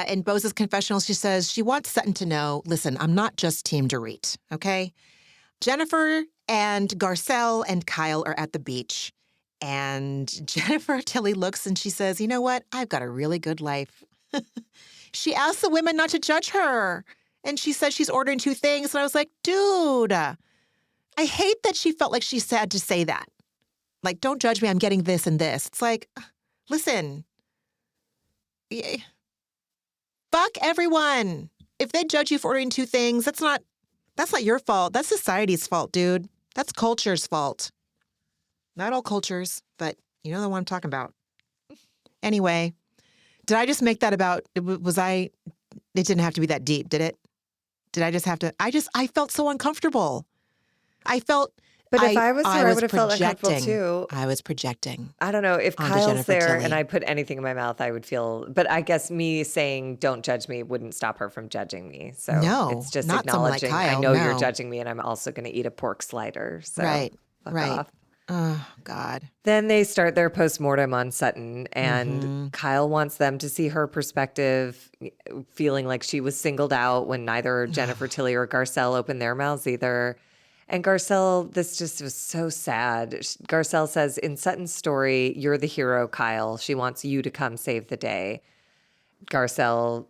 In Bose's confessional, she says she wants Sutton to know, listen, I'm not just Team Dorit, okay? Jennifer and Garcelle and Kyle are at the beach. And Jennifer Tilly looks and she says, you know what? I've got a really good life. She asks the women not to judge her. And she says she's ordering 2 things. And I was like, dude, I hate that she felt like she had to say that. Like, don't judge me. I'm getting this and this. It's like, listen, fuck everyone. If they judge you for ordering 2 things, that's not your fault. That's society's fault, dude. That's culture's fault. Not all cultures, but you know the one I'm talking about. Anyway, Did I just make that about, it didn't have to be that deep, did it? Did I just have to, I felt so uncomfortable. But if I was her, I would have felt uncomfortable too. I was projecting. I don't know. If onto Kyle's Jennifer there Tilly. and I put anything in my mouth, I would feel, but I guess me saying don't judge me wouldn't stop her from judging me. So No, it's just not someone like acknowledging, Kyle, I know you're no. judging me and I'm also going to eat a pork slider. So Right. fuck Right. off. Oh, God. Then they start their postmortem on Sutton, and Mm-hmm. Kyle wants them to see her perspective, feeling like she was singled out when neither Jennifer Tilly or Garcelle opened their mouths either. And Garcelle, this just was so sad. Garcelle says, in Sutton's story, you're the hero, Kyle. She wants you to come save the day. Garcelle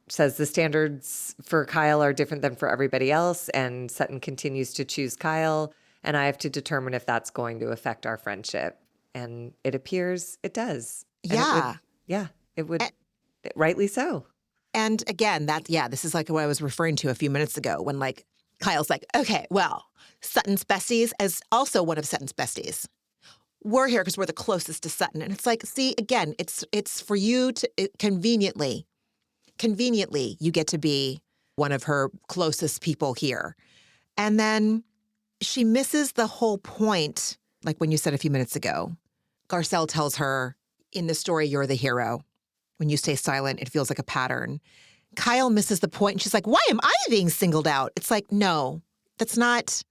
says the standards for Kyle are different than for everybody else, and Sutton continues to choose Kyle, and I have to determine if that's going to affect our friendship. And it appears it does. And it would, rightly so. And again, this is like what I was referring to a few minutes ago when like Kyle's like, okay, well, Sutton's besties as also one of Sutton's besties. We're here because we're the closest to Sutton. And it's like, see, again, it's for you to conveniently, you get to be one of her closest people here. And then she misses the whole point, like when you said a few minutes ago. Garcelle tells her, in the story, you're the hero. When you stay silent, it feels like a pattern. Kyle misses the point, and she's like, why am I being singled out? It's like, no, it's not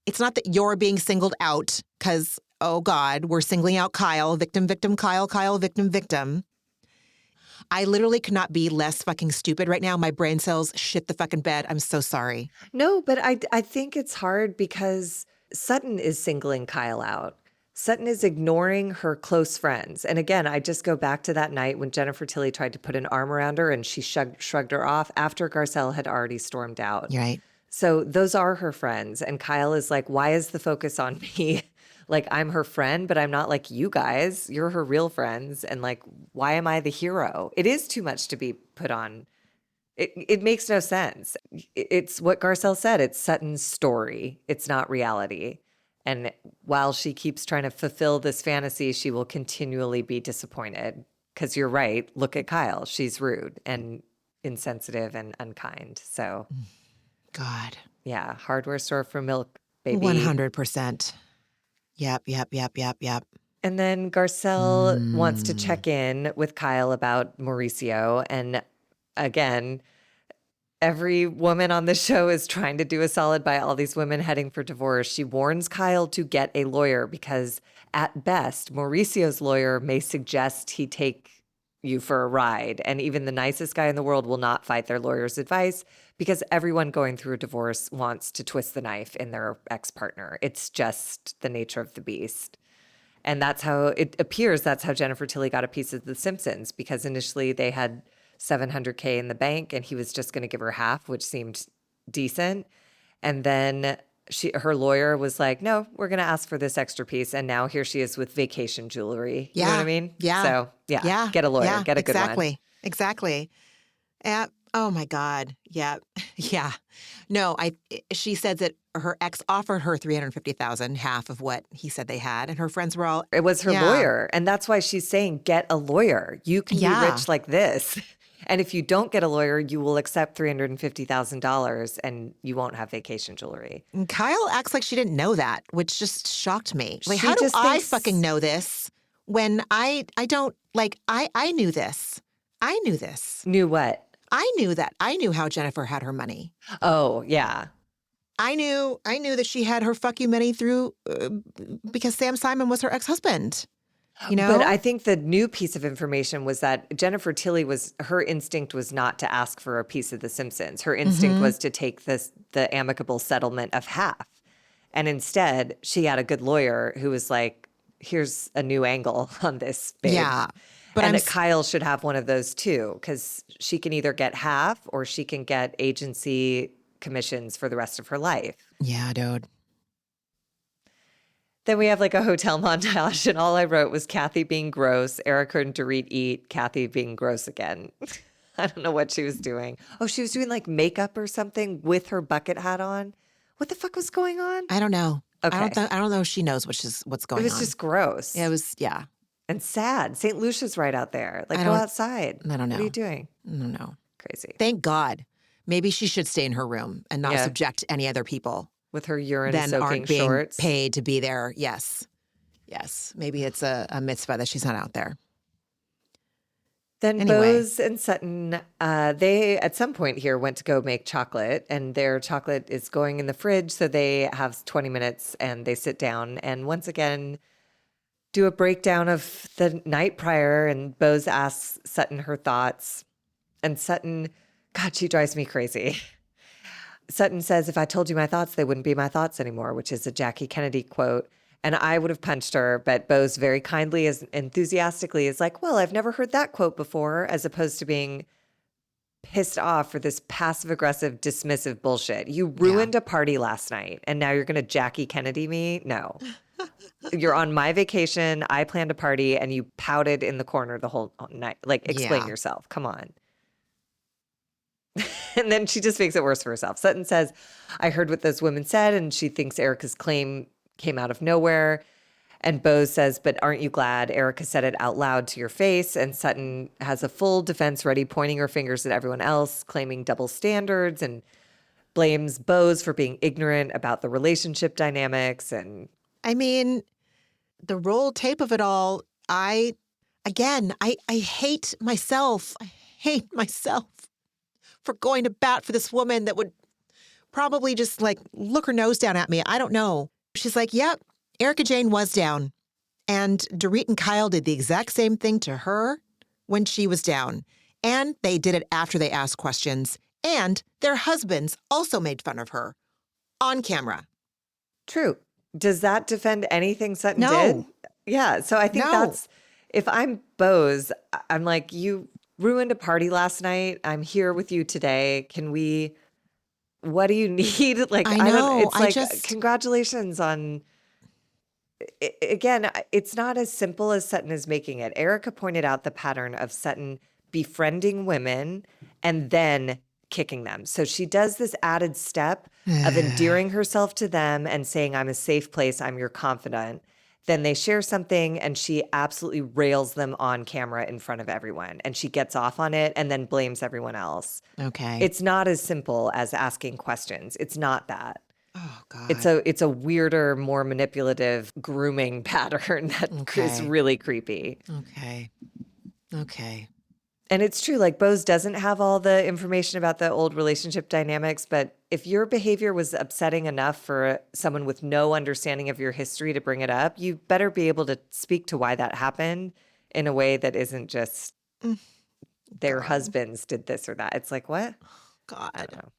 that you're being singled out because, oh God, we're singling out Kyle, victim, Kyle, victim. I literally could not be less fucking stupid right now. My brain cells shit the fucking bed. I'm so sorry. No, but I think it's hard because Sutton is singling Kyle out. Sutton is ignoring her close friends. And again, I just go back to that night when Jennifer Tilly tried to put an arm around her and she shrugged her off after Garcelle had already stormed out. Right. So those are her friends. And Kyle is like, why is the focus on me? Like, I'm her friend, but I'm not like you guys. You're her real friends. And like, why am I the hero? It is too much to be put on. It makes no sense. It's what Garcelle said. It's Sutton's story. It's not reality. And while she keeps trying to fulfill this fantasy, she will continually be disappointed. Because you're right. Look at Kyle. She's rude and insensitive and unkind. So, God. yeah, hardware store for milk, baby. 100%. Yep. And then Garcelle wants to check in with Kyle about Mauricio. And again, every woman on the show is trying to do a solid by all these women heading for divorce. She warns Kyle to get a lawyer because at best, Mauricio's lawyer may suggest he take you for a ride. And even the nicest guy in the world will not fight their lawyer's advice because everyone going through a divorce wants to twist the knife in their ex-partner. It's just the nature of the beast. And that's how it appears. That's how Jennifer Tilly got a piece of The Simpsons, because initially they had $700K in the bank and he was just going to give her half, which seemed decent. And then her lawyer was like, no, we're going to ask for this extra piece. And now here she is with vacation jewelry. Yeah. You know what I mean? Yeah. So yeah. Get a lawyer, get a good one. Exactly. Oh my God. Yeah. Yeah. No, she said that her ex offered her $350,000, half of what he said they had. And her friends were all, it was her lawyer. And that's why she's saying, get a lawyer. You can be rich like this. And if you don't get a lawyer, you will accept $350,000 and you won't have vacation jewelry. And Kyle acts like she didn't know that, which just shocked me. Like, She how do just I thinks- fucking know this when I don't, like, I knew this. I knew this. Knew what? I knew that. I knew how Jennifer had her money. Oh, yeah. I knew that she had her fuck you money through because Sam Simon was her ex-husband. You know? But I think the new piece of information was that Jennifer Tilly her instinct was not to ask for a piece of The Simpsons. Her instinct was to take the amicable settlement of half. And instead, she had a good lawyer who was like, here's a new angle on this, babe. Yeah. But and that Kyle should have one of those too, because she can either get half or she can get agency commissions for the rest of her life. Yeah, dude. Then we have like a hotel montage, and all I wrote was Kathy being gross, Erica and Dorit eat, Kathy being gross again. I don't know what she was doing. Oh, she was doing like makeup or something with her bucket hat on. What the fuck was going on? I don't know. Okay. I don't know if she knows what's going on. It was just gross. It was, yeah. and sad. St. Lucia's right out there. Like, go outside. I don't know. What are you doing? I don't know. Crazy. Thank God. Maybe she should stay in her room and not Yeah. subject any other people With her urine then soaking aren't being shorts. paid to be there. Yes. Yes. Maybe it's a mitzvah that she's not out there. Then Anyway. Bose and Sutton, they at some point here went to go make chocolate, and their chocolate is going in the fridge. So they have 20 minutes and they sit down and once again do a breakdown of the night prior. And Bose asks Sutton her thoughts. And Sutton, God, she drives me crazy. Sutton says, if I told you my thoughts, they wouldn't be my thoughts anymore, which is a Jackie Kennedy quote. And I would have punched her, but Bose very kindly, as enthusiastically is like, well, I've never heard that quote before, as opposed to being pissed off for this passive-aggressive, dismissive bullshit. You ruined a party last night, and now you're going to Jackie Kennedy me? No. You're on my vacation, I planned a party, and you pouted in the corner the whole night. Like, explain yourself. Come on. And then she just makes it worse for herself. Sutton says, I heard what those women said, and she thinks Erica's claim came out of nowhere. And Bose says, but aren't you glad Erica said it out loud to your face? And Sutton has a full defense ready, pointing her fingers at everyone else, claiming double standards, and blames Bose for being ignorant about the relationship dynamics. And I mean, the roll tape of it all, I hate myself. I hate myself for going to bat for this woman that would probably just like look her nose down at me. I don't know. She's like, yep, Erica Jane was down. And Dorit and Kyle did the exact same thing to her when she was down. And they did it after they asked questions. And their husbands also made fun of her on camera. True. Does that defend anything Sutton No. did? Yeah. So I think No. that's, if I'm Bose, I'm like, you ruined a party last night. I'm here with you today. What do you need? Like, I I don't, know. it's I like, just- congratulations on, again, it's not as simple as Sutton is making it. Erica pointed out the pattern of Sutton befriending women and then kicking them. So she does this added step of endearing herself to them and saying, I'm a safe place, I'm your confidant. Then they share something and she absolutely rails them on camera in front of everyone. And she gets off on it and then blames everyone else. Okay. It's not as simple as asking questions. It's not that. Oh, God. It's a weirder, more manipulative grooming pattern that is really creepy. Okay. And it's true, like Bose doesn't have all the information about the old relationship dynamics, but if your behavior was upsetting enough for someone with no understanding of your history to bring it up, you better be able to speak to why that happened in a way that isn't just their husbands did this or that. It's like, what? God. I don't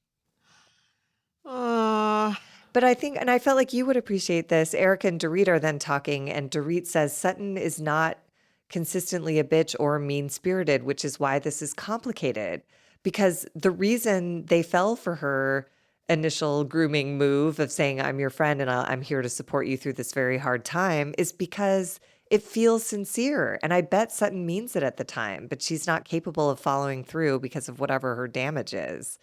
know. But I think, and I felt like you would appreciate this, Erica and Dorit are then talking, and Dorit says Sutton is not consistently a bitch or mean-spirited, which is why this is complicated. Because the reason they fell for her initial grooming move of saying, I'm your friend and I'm here to support you through this very hard time is because it feels sincere. And I bet Sutton means it at the time, but she's not capable of following through because of whatever her damage is.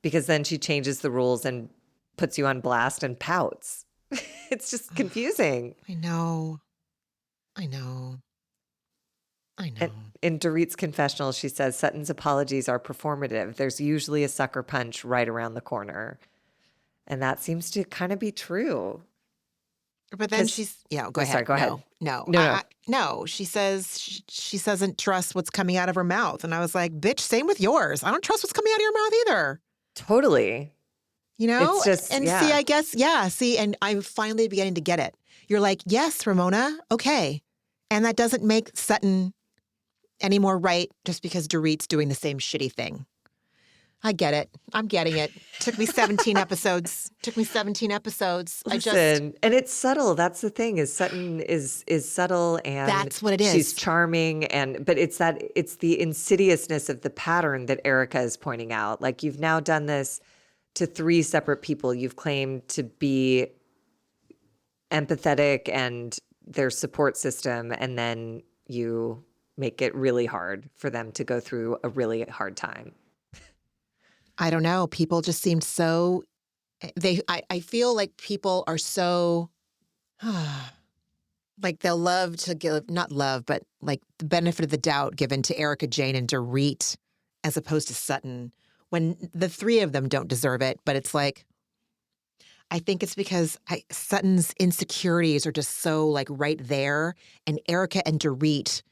Because then she changes the rules and puts you on blast and pouts. It's just confusing. I know. And in Dorit's confessional, she says Sutton's apologies are performative. There's usually a sucker punch right around the corner. And that seems to kind of be true. But then she's, go ahead. Sorry, go ahead. No. She says she doesn't trust what's coming out of her mouth. And I was like, bitch, same with yours. I don't trust what's coming out of your mouth either. Totally. You know? It's just, and see, I guess, and I'm finally beginning to get it. You're like, yes, Ramona, okay. And that doesn't make Sutton any more right just because Dorit's doing the same shitty thing. I get it. I'm getting it. Took me 17 episodes. Listen, and it's subtle. That's the thing is Sutton is subtle and that's what it is. She's charming but it's the insidiousness of the pattern that Erica is pointing out. Like you've now done this to 3 separate people. You've claimed to be empathetic and their support system, and then you make it really hard for them to go through a really hard time. I don't know. People just seemed so, I feel like people are so, Like they'll love to give, not love, but like the benefit of the doubt given to Erica Jane and Dorit as opposed to Sutton when the three of them don't deserve it. But it's like, I think it's because Sutton's insecurities are just so like right there. And Erica and Dorit,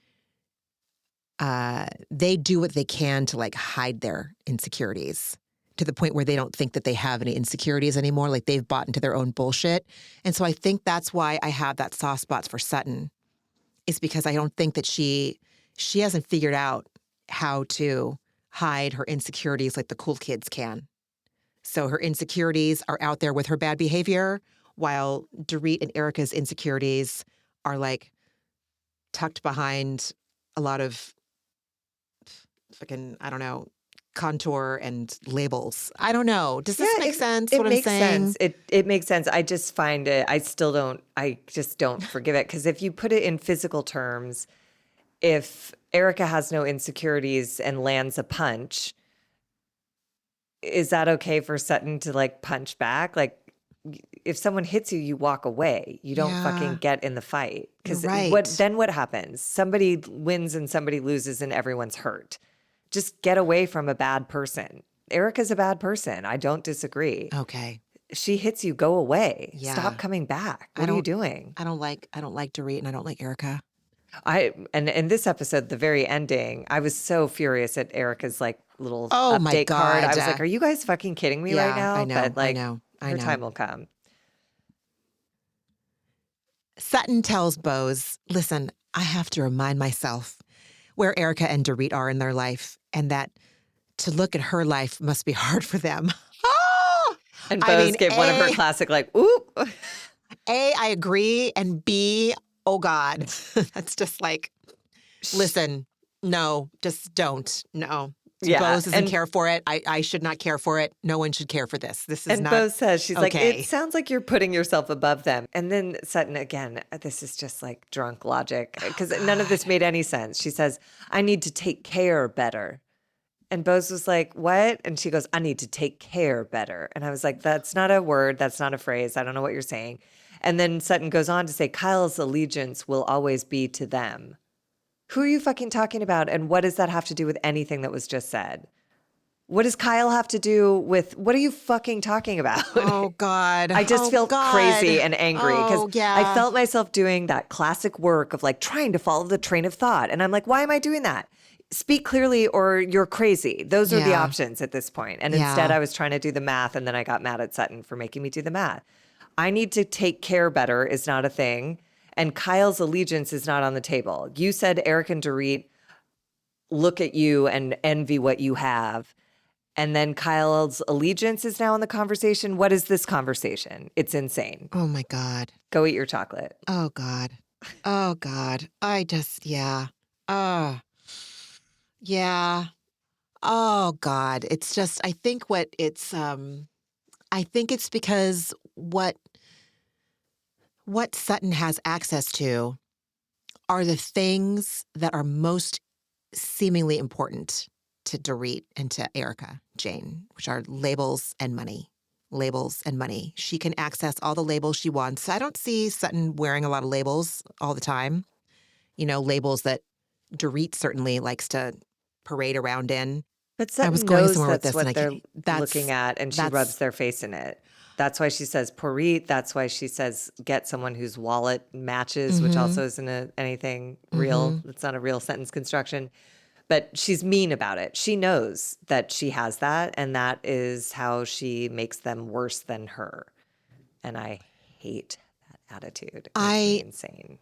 they do what they can to like hide their insecurities to the point where they don't think that they have any insecurities anymore. Like they've bought into their own bullshit. And so I think that's why I have that soft spot for Sutton, is because I don't think that she hasn't figured out how to hide her insecurities like the cool kids can. So her insecurities are out there with her bad behavior, while Dorit and Erica's insecurities are like tucked behind a lot of fucking, I don't know, contour and labels. I don't know. Does this make sense? It what makes I'm saying? sense. It makes sense. I just find it, I just don't forgive it. Because if you put it in physical terms, if Erica has no insecurities and lands a punch, is that okay for Sutton to like punch back? Like if someone hits you, you walk away. You don't fucking get in the fight. Because what happens? Somebody wins and somebody loses and everyone's hurt. Just get away from a bad person. Erica's a bad person. I don't disagree. Okay. She hits you, go away. Yeah. Stop coming back. What are you doing? I don't like Dorit and I don't like Erica. And in this episode, the very ending, I was so furious at Erica's like little Oh my update card. I God. was like, are you guys fucking kidding me right now? I know. But like, I know. her time will come. Sutton tells Bose, listen, I have to remind myself where Erica and Dorit are in their life, and that to look at her life must be hard for them. And Bose gave one of her classic, like, oop. A, I agree. And B, oh God. That's just like, listen, no, just don't. No. Yeah. Bose doesn't care for it. I should not care for it. No one should care for this. This is and not. Bose says, she's like, okay. it sounds like you're putting yourself above them. And then Sutton, again, this is just like drunk logic because none of this made any sense. She says, I need to take care better. And Bose was like, what? And she goes, I need to take care better. And I was like, that's not a word. That's not a phrase. I don't know what you're saying. And then Sutton goes on to say, Kyle's allegiance will always be to them. Who are you fucking talking about? And what does that have to do with anything that was just said? What does Kyle have to do with, what are you fucking talking about? Oh, God. I just feel crazy and angry because I felt myself doing that classic work of like trying to follow the train of thought. And I'm like, why am I doing that? Speak clearly or you're crazy. Those are the options at this point. And instead I was trying to do the math and then I got mad at Sutton for making me do the math. I need to take care better is not a thing. And Kyle's allegiance is not on the table. You said Eric and Dorit look at you and envy what you have. And then Kyle's allegiance is now in the conversation. What is this conversation? It's insane. Oh, my God. Go eat your chocolate. Oh, God. Oh, God. I just, yeah. Yeah. Oh, God. It's just, I think it's because what Sutton has access to are the things that are most seemingly important to Dorit and to Erica Jane, which are labels and money. Labels and money. She can access all the labels she wants. I don't see Sutton wearing a lot of labels all the time. You know, labels that Dorit certainly likes to parade around in. But Sutton knows that's what they're looking at, and she rubs their face in it. That's why she says Porit. That's why she says get someone whose wallet matches, which also isn't anything real. It's not a real sentence construction. But she's mean about it. She knows that she has that, and that is how she makes them worse than her. And I hate that attitude. It makes me insane.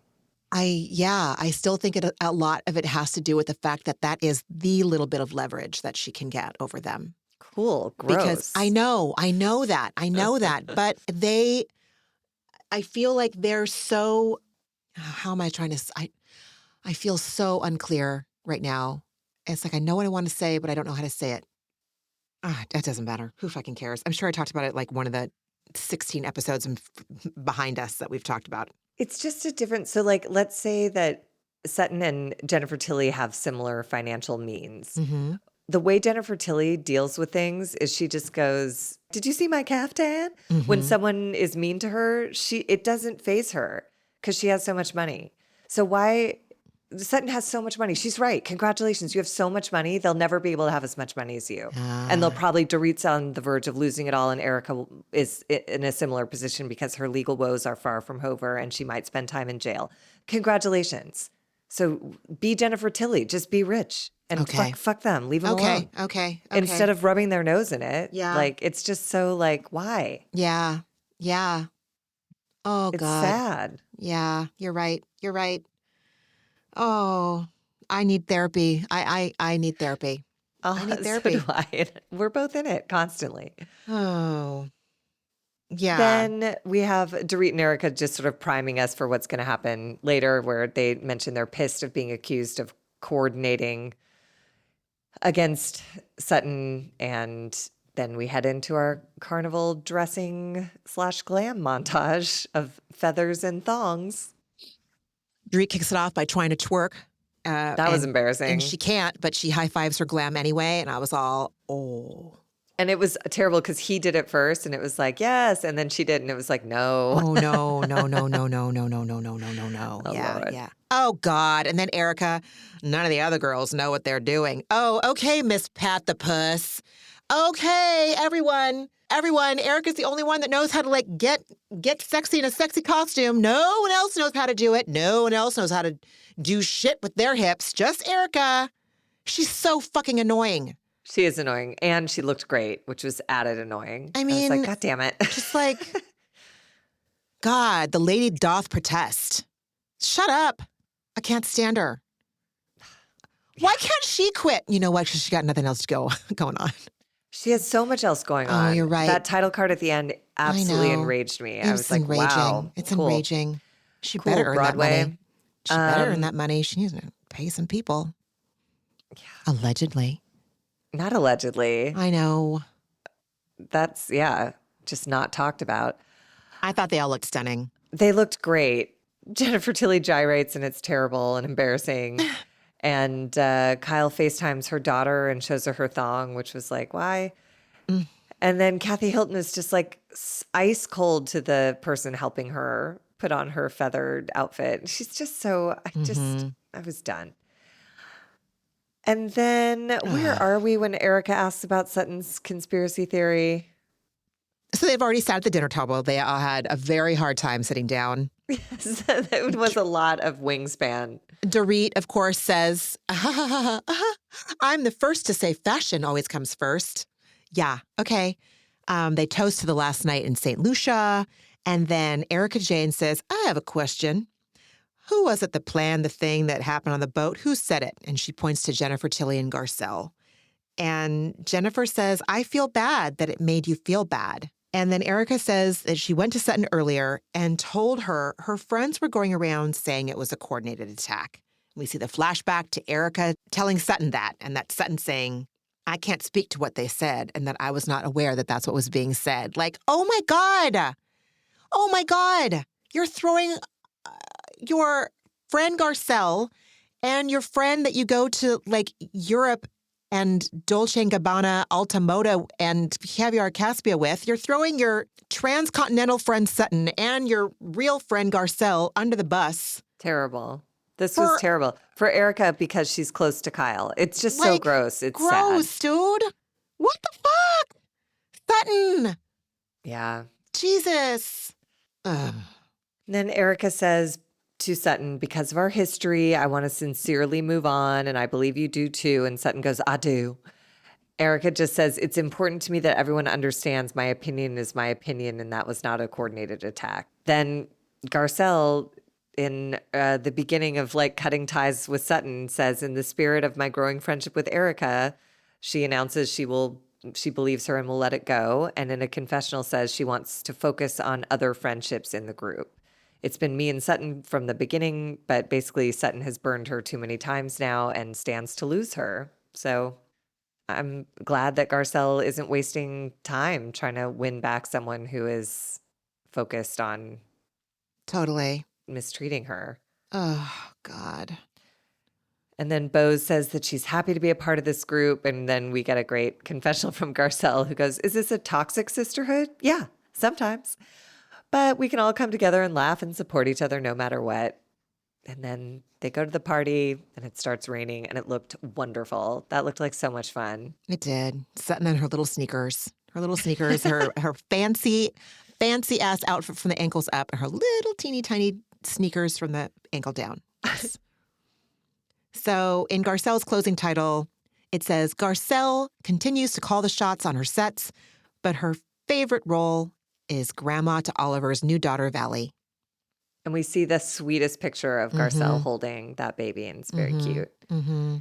I still think a lot of it has to do with the fact that that is the little bit of leverage that she can get over them. Cool, gross. Because I know that. But I feel like they're so, how am I trying to, I feel so unclear right now. It's like I know what I want to say, but I don't know how to say it. That doesn't matter. Who fucking cares? I'm sure I talked about it like one of the 16 episodes behind us that we've talked about. It's just a different, so like let's say that Sutton and Jennifer Tilly have similar financial means. Mm-hmm. The way Jennifer Tilly deals with things is she just goes, did you see my caftan? When someone is mean to her, it doesn't faze her. because she has so much money. So why? Sutton has so much money. She's right. Congratulations. You have so much money. They'll never be able to have as much money as you. And they'll probably, Dorit's on the verge of losing it all. And Erica is in a similar position because her legal woes are far from over and she might spend time in jail. Congratulations. So be Jennifer Tilly. Just be rich and fuck them. Leave them alone. Okay. Instead of rubbing their nose in it. Yeah. Like, it's just so like, why? Yeah. Oh, It's God. sad. Yeah, you're right. Oh, I need therapy. I need therapy. I need therapy. So do I. We're both in it constantly. Oh, yeah. Then we have Dorit and Erica just sort of priming us for what's going to happen later, where they mention they're pissed of being accused of coordinating against Sutton. And then we head into our carnival dressing / glam montage of feathers and thongs. Dorit kicks it off by trying to twerk. That was embarrassing. And she can't, but she high-fives her glam anyway. And I was all, oh. And it was terrible because he did it first and it was like, yes. And then she did. And it was like, no. Oh, no. Oh, Lord. Yeah. Oh, God. And then Erica, none of the other girls know what they're doing. Oh, okay, Miss Pat the Puss. Okay, everyone, Erica's the only one that knows how to like get sexy in a sexy costume. No one else knows how to do it. No one else knows how to do shit with their hips. Just Erica. She's so fucking annoying. She is annoying. And she looked great, which was added annoying. I mean, was like, God damn it. Just like, God, the lady doth protest. Shut up. I can't stand her. Why can't she quit? You know what? She got nothing else going on. She has so much else going on. Oh, you're right. That title card at the end absolutely enraged me. I was like, enraging. wow. It's cool. enraging. She Cool, better earn Broadway. that money. She better earn that money. She needs to pay some people. Yeah. Allegedly. Not allegedly. I know. That's, just not talked about. I thought they all looked stunning. They looked great. Jennifer Tilly gyrates and it's terrible and embarrassing. And Kyle FaceTimes her daughter and shows her thong, which was like, why? And then Kathy Hilton is just like ice cold to the person helping her put on her feathered outfit. She's just so, I was done. And then where are we when Erica asks about Sutton's conspiracy theory? So they've already sat at the dinner table. They all had a very hard time sitting down. Yes, it was a lot of wingspan. Dorit, of course, says, I'm the first to say fashion always comes first. Yeah, okay. They toast to the last night in Saint Lucia. And then Erica Jane says, I have a question. Who was it that planned the thing that happened on the boat? Who said it? And she points to Jennifer Tilly and Garcelle. And Jennifer says, I feel bad that it made you feel bad. And then Erica says that she went to Sutton earlier and told her friends were going around saying it was a coordinated attack. We see the flashback to Erica telling Sutton that, and that Sutton saying, I can't speak to what they said, and that I was not aware that that's what was being said. Like, oh my God, you're throwing your friend Garcelle and your friend that you go to like Europe and Dolce & Gabbana, Altamoda, and Caviar Caspia with, you're throwing your transcontinental friend Sutton and your real friend Garcelle under the bus. Terrible. This was terrible. For Erica because she's close to Kyle. It's just so gross. It's gross, sad. Dude. What the fuck? Sutton. Yeah. Jesus. Ugh. Then Erica says to Sutton, because of our history, I want to sincerely move on, and I believe you do too. And Sutton goes, I do. Erica just says, it's important to me that everyone understands my opinion is my opinion, and that was not a coordinated attack. Then Garcelle, in the beginning of like cutting ties with Sutton, says, in the spirit of my growing friendship with Erica, she announces she believes her and will let it go. And in a confessional says she wants to focus on other friendships in the group. It's been me and Sutton from the beginning, but basically Sutton has burned her too many times now and stands to lose her. So I'm glad that Garcelle isn't wasting time trying to win back someone who is focused on Totally mistreating her. Oh, God. And then Bose says that she's happy to be a part of this group. And then we get a great confessional from Garcelle who goes, is this a toxic sisterhood? Yeah, sometimes. But we can all come together and laugh and support each other no matter what. And then they go to the party and it starts raining and it looked wonderful. That looked like so much fun. It did. Sutton in her little sneakers. Her fancy ass outfit from the ankles up, and her little teeny tiny sneakers from the ankle down. Yes. So in Garcelle's closing title, it says, Garcelle continues to call the shots on her sets, but her favorite role is Grandma to Oliver's new daughter, Valley. And we see the sweetest picture of Garcelle holding that baby, and it's very cute. Mm-hmm.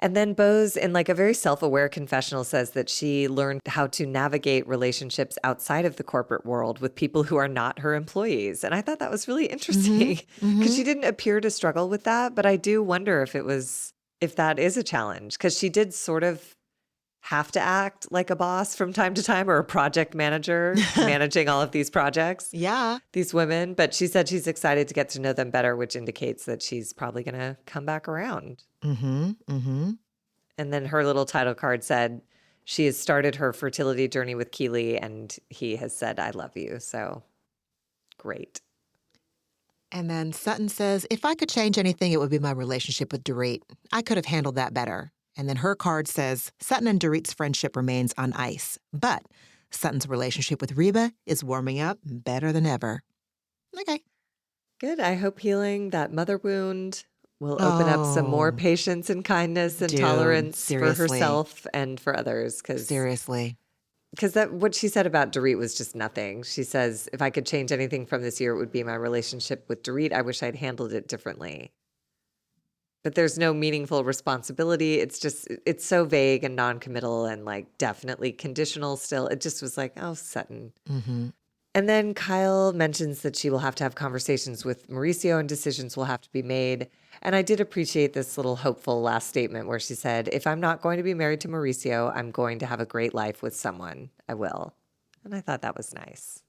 And then Bose, in like a very self-aware confessional, says that she learned how to navigate relationships outside of the corporate world with people who are not her employees. And I thought that was really interesting because she didn't appear to struggle with that. But I do wonder if that is a challenge, because she did sort of have to act like a boss from time to time, or a project manager managing all of these projects. Yeah. These women. But she said she's excited to get to know them better, which indicates that she's probably going to come back around. And then her little title card said she has started her fertility journey with Keeley, and he has said, I love you. So great. And then Sutton says, if I could change anything, it would be my relationship with Dorit. I could have handled that better. And then her card says, Sutton and Dorit's friendship remains on ice, but Sutton's relationship with RHOBH is warming up better than ever. Okay. Good. I hope healing that mother wound will open up some more patience and kindness and tolerance for herself and for others. Seriously. Because what she said about Dorit was just nothing. She says, if I could change anything from this year, it would be my relationship with Dorit. I wish I'd handled it differently. But there's no meaningful responsibility. It's so vague and non-committal and like definitely conditional still. It just was like, oh, Sutton. And then Kyle mentions that she will have to have conversations with Mauricio and decisions will have to be made. And I did appreciate this little hopeful last statement where she said, if I'm not going to be married to Mauricio, I'm going to have a great life with someone. I will. And I thought that was nice.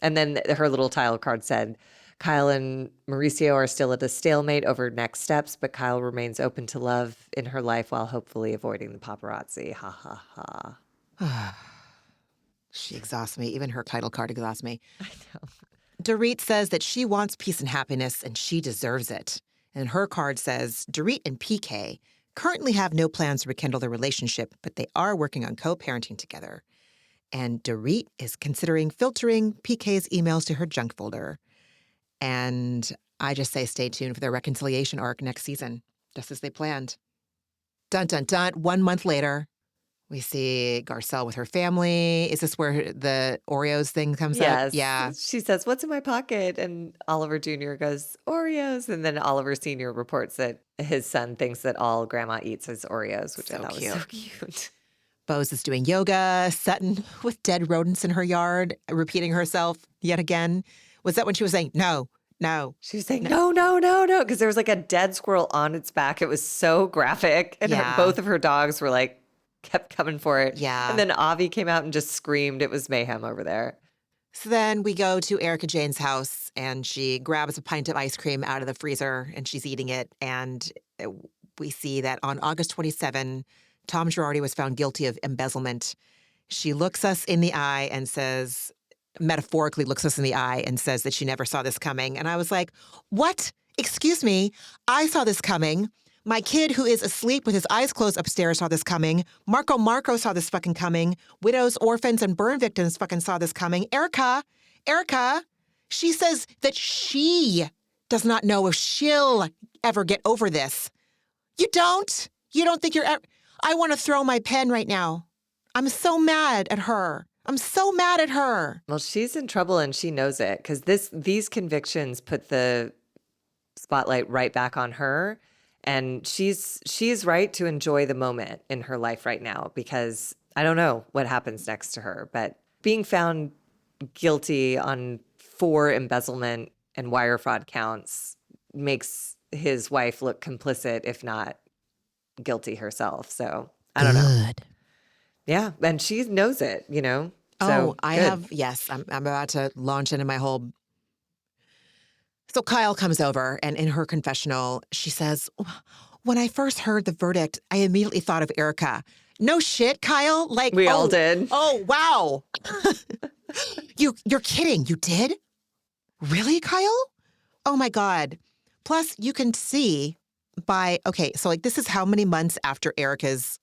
And then her little title card said, Kyle and Mauricio are still at a stalemate over next steps, but Kyle remains open to love in her life while hopefully avoiding the paparazzi. Ha, ha, ha. She exhausts me. Even her title card exhausts me. I know. Dorit says that she wants peace and happiness, and she deserves it. And her card says, Dorit and PK currently have no plans to rekindle their relationship, but they are working on co-parenting together. And Dorit is considering filtering PK's emails to her junk folder. And I just say stay tuned for their reconciliation arc next season, just as they planned. Dun, dun, dun. 1 month later, we see Garcelle with her family. Is this where the Oreos thing comes up? Yeah. She says, what's in my pocket? And Oliver Jr. goes, Oreos. And then Oliver Sr. reports that his son thinks that all Grandma eats is Oreos, which I thought was so cute. Bose is doing yoga. Sutton with dead rodents in her yard, repeating herself yet again. Was that when she was saying, no? She was saying, no, because there was like a dead squirrel on its back. It was so graphic. And both of her dogs were like, kept coming for it. Yeah. And then Avi came out and just screamed. It was mayhem over there. So then we go to Erica Jane's house, and she grabs a pint of ice cream out of the freezer, and she's eating it. And we see that on August 27, Tom Girardi was found guilty of embezzlement. She looks us in the eye and says, metaphorically looks us in the eye and says that she never saw this coming. And I was like, what? Excuse me. I saw this coming. My kid who is asleep with his eyes closed upstairs saw this coming. Marco saw this fucking coming. Widows, orphans, and burn victims fucking saw this coming. Erica, she says that she does not know if she'll ever get over this. You don't? You don't think you're ever... I want to throw my pen right now. I'm so mad at her. Well, she's in trouble and she knows it, because these convictions put the spotlight right back on her. And she's right to enjoy the moment in her life right now, because I don't know what happens next to her. But being found guilty on 4 embezzlement and wire fraud counts makes his wife look complicit, if not guilty herself. So I don't know. Yeah. And she knows it, you know? So, I'm about to launch into my whole. So Kyle comes over, and in her confessional, she says, when I first heard the verdict, I immediately thought of Erica. No shit, Kyle. Like We all did. Oh, wow. You're kidding. You did? Really, Kyle? Oh my God. Plus, you can see so like this is how many months after Erica's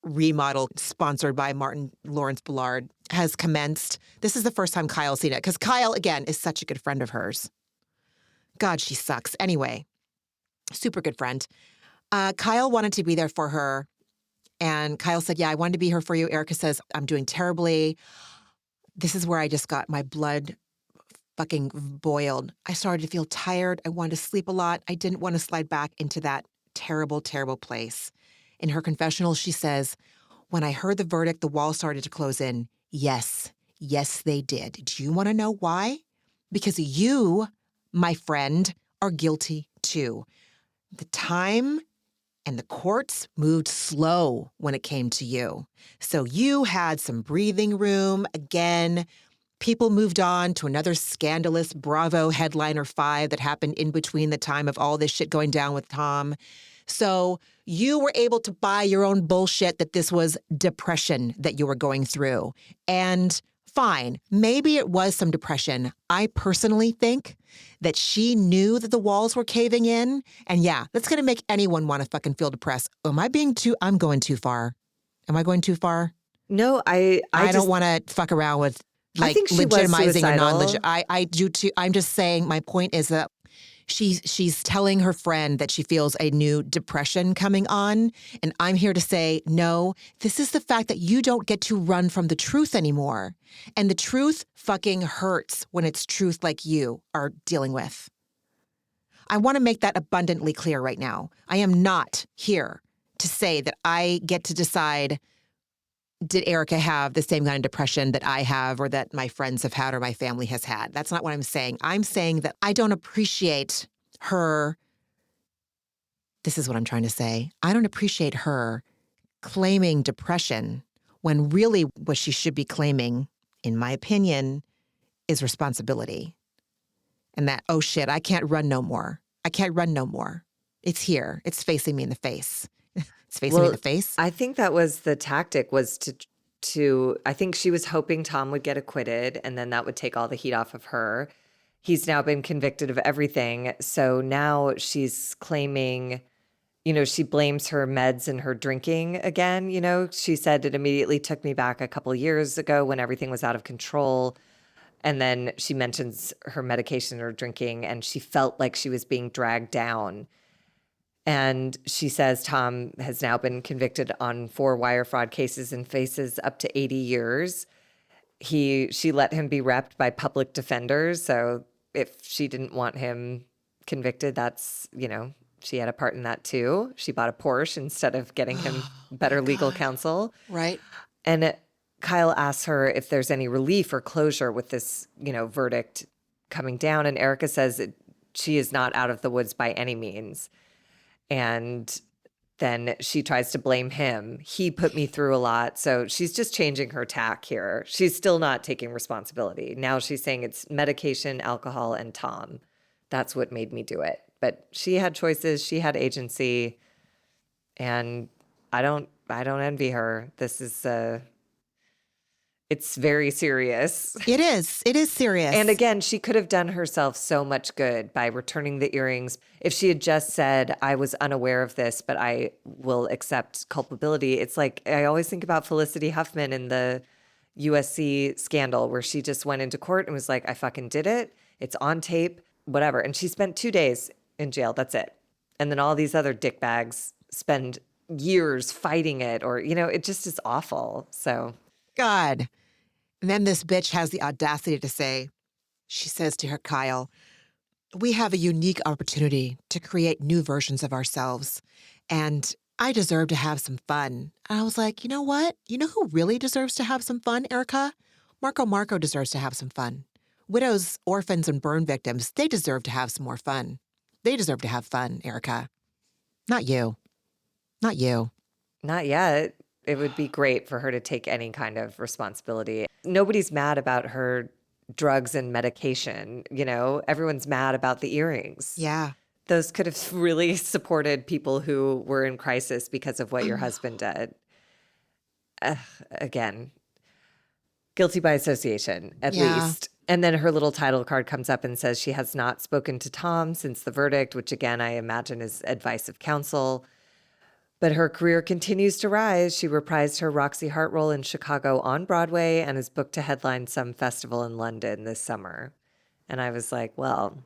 remodel sponsored by Martin Lawrence Bullard has commenced. This is the first time Kyle's seen it because Kyle, again, is such a good friend of hers. God, she sucks. Anyway, super good friend. Kyle wanted to be there for her. And Kyle said, yeah, I wanted to be here for you. Erica says, I'm doing terribly. This is where I just got my blood fucking boiled. I started to feel tired. I wanted to sleep a lot. I didn't want to slide back into that terrible, terrible place. In her confessional, she says, when I heard the verdict, the walls started to close in. Yes, they did. Do you want to know why? Because you, my friend, are guilty too. The time and the courts moved slow when it came to you. So you had some breathing room. Again, people moved on to another scandalous Bravo headliner 5 that happened in between the time of all this shit going down with Tom. So you were able to buy your own bullshit that this was depression that you were going through. And fine, maybe it was some depression. I personally think that she knew that the walls were caving in. And yeah, that's going to make anyone want to fucking feel depressed. I'm going too far. Am I going too far? No, I don't want to fuck around with I think she was legitimizing or suicidal. non-legit. I do too. I'm just saying my point is that she's telling her friend that she feels a new depression coming on. And I'm here to say, no, this is the fact that you don't get to run from the truth anymore. And the truth fucking hurts when it's truth like you are dealing with. I want to make that abundantly clear right now. I am not here to say that I get to decide, did Erica have the same kind of depression that I have or that my friends have had or my family has had? That's not what I'm saying. I'm saying that I don't appreciate her. This is what I'm trying to say. I don't appreciate her claiming depression when really what she should be claiming, in my opinion, is responsibility. And that, oh shit, I can't run no more. I can't run no more. It's here. It's facing me in the face. It's facing me in the face. I think that was the tactic, was to I think she was hoping Tom would get acquitted and then that would take all the heat off of her. He's now been convicted of everything. So now she's claiming, she blames her meds and her drinking again. She said it immediately took me back a couple years ago when everything was out of control. And then she mentions her medication or drinking and she felt like she was being dragged down. And she says Tom has now been convicted on 4 wire fraud cases and faces up to 80 years. She let him be repped by public defenders. So if she didn't want him convicted, that's, she had a part in that too. She bought a Porsche instead of getting him better legal counsel. Right. And Kyle asks her if there's any relief or closure with this, verdict coming down. And Erica says she is not out of the woods by any means. And then she tries to blame him. He put me through a lot. So she's just changing her tack here. She's still not taking responsibility. Now she's saying it's medication, alcohol, and Tom. That's what made me do it. But she had choices. She had agency. And I don't envy her. This is it's very serious. It is. It is serious. And again, she could have done herself so much good by returning the earrings. If she had just said, I was unaware of this, but I will accept culpability. It's like, I always think about Felicity Huffman in the USC scandal where she just went into court and was like, I fucking did it. It's on tape, whatever. And she spent 2 days in jail. That's it. And then all these other dickbags spend years fighting it or, it just is awful. So... God. And then this bitch has the audacity to say, she says to her Kyle, we have a unique opportunity to create new versions of ourselves. And I deserve to have some fun. And I was like, you know what? You know who really deserves to have some fun, Erica? Marco deserves to have some fun. Widows, orphans, and burn victims, they deserve to have some more fun. They deserve to have fun, Erica. Not you. Not you. Not yet. It would be great for her to take any kind of responsibility. Nobody's mad about her drugs and medication. Everyone's mad about the earrings. Yeah. Those could have really supported people who were in crisis because of what your husband did. again, guilty by association, at Yeah. least. And then her little title card comes up and says she has not spoken to Tom since the verdict, which again, I imagine is advice of counsel. But her career continues to rise. She reprised her Roxy Hart role in Chicago on Broadway and is booked to headline some festival in London this summer. And I was like, well,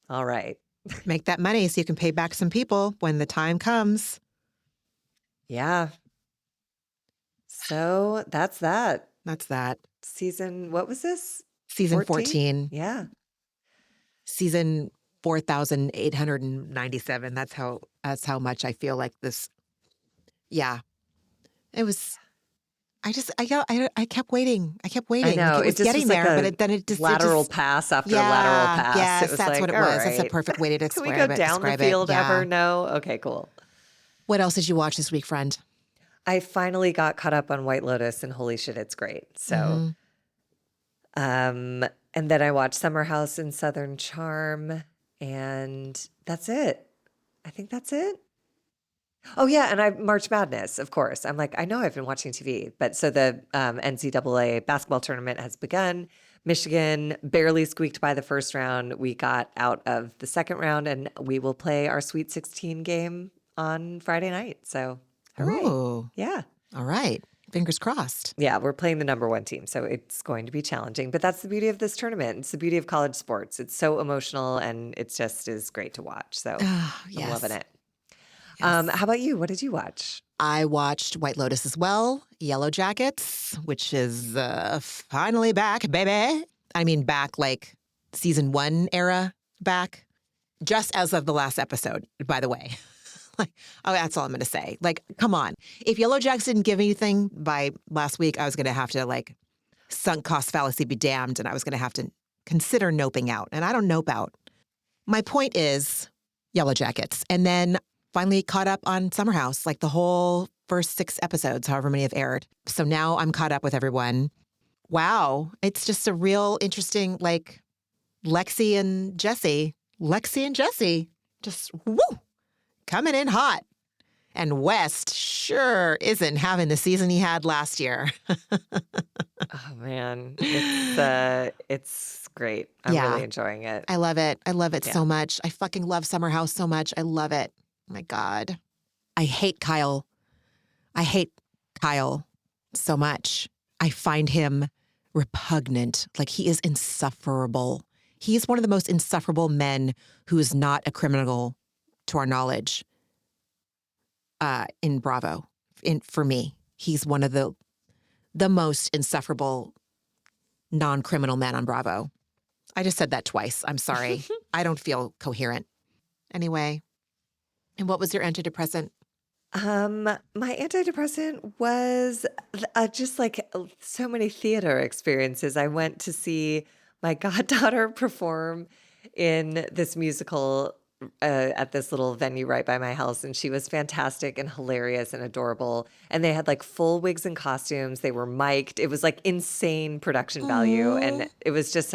all right. Make that money so you can pay back some people when the time comes. Yeah. So that's that. That's that. Season, what was this? Season 14. Yeah. Season 4,897. That's how much I feel like this. Yeah. It was, I kept waiting. I kept waiting. I know. Like it was just getting was like there, a but then it just lateral pass after lateral pass. Yes, It was that's like, what it all was. That's a right. perfect way to Can describe we it. go down the field ever? No? Okay, cool. What else did you watch this week, friend? I finally got caught up on White Lotus, and holy shit, it's great. So, and then I watched Summer House and Southern Charm, and that's it. I think that's it. Oh yeah, and March Madness, of course. I'm like, I know I've been watching TV, but so the NCAA basketball tournament has begun. Michigan barely squeaked by the first round. We got out of the second round, and we will play our Sweet 16 game on Friday night. So, hooray. Oh, Yeah. all right. Fingers crossed. Yeah, we're playing the number one team, so it's going to be challenging. But that's the beauty of this tournament. It's the beauty of college sports. It's so emotional, and it just is great to watch. So Yes. I'm loving it. Yes. How about you? What did you watch? I watched White Lotus as well, Yellow Jackets, which is finally back, baby. I mean, back like season 1 era back, just as of the last episode, by the way. Like, oh, that's all I'm going to say. Like, come on. If Yellow Jackets didn't give anything by last week, I was going to have to like sunk cost fallacy be damned, and I was going to have to consider noping out. And I don't nope out. My point is Yellow Jackets. And then finally caught up on Summer House, like the whole first 6 episodes, however many have aired. So now I'm caught up with everyone. Wow. It's just a real interesting, like Lexi and Jesse, just woo, coming in hot. And West sure isn't having the season he had last year. Oh man, it's great. I'm really enjoying it. I love it. I love it so much. I fucking love Summer House so much. I love it. Oh my God. I hate Kyle. I hate Kyle so much. I find him repugnant. Like he is insufferable. He's one of the most insufferable men who is not a criminal to our knowledge in Bravo. For me, he's one of the most insufferable non-criminal men on Bravo. I just said that twice. I'm sorry. I don't feel coherent. Anyway, and what was your antidepressant? My antidepressant was just like so many theater experiences. I went to see my goddaughter perform in this musical at this little venue right by my house, and she was fantastic and hilarious and adorable. And they had like full wigs and costumes. They were mic'd. It was like insane production value, and it was just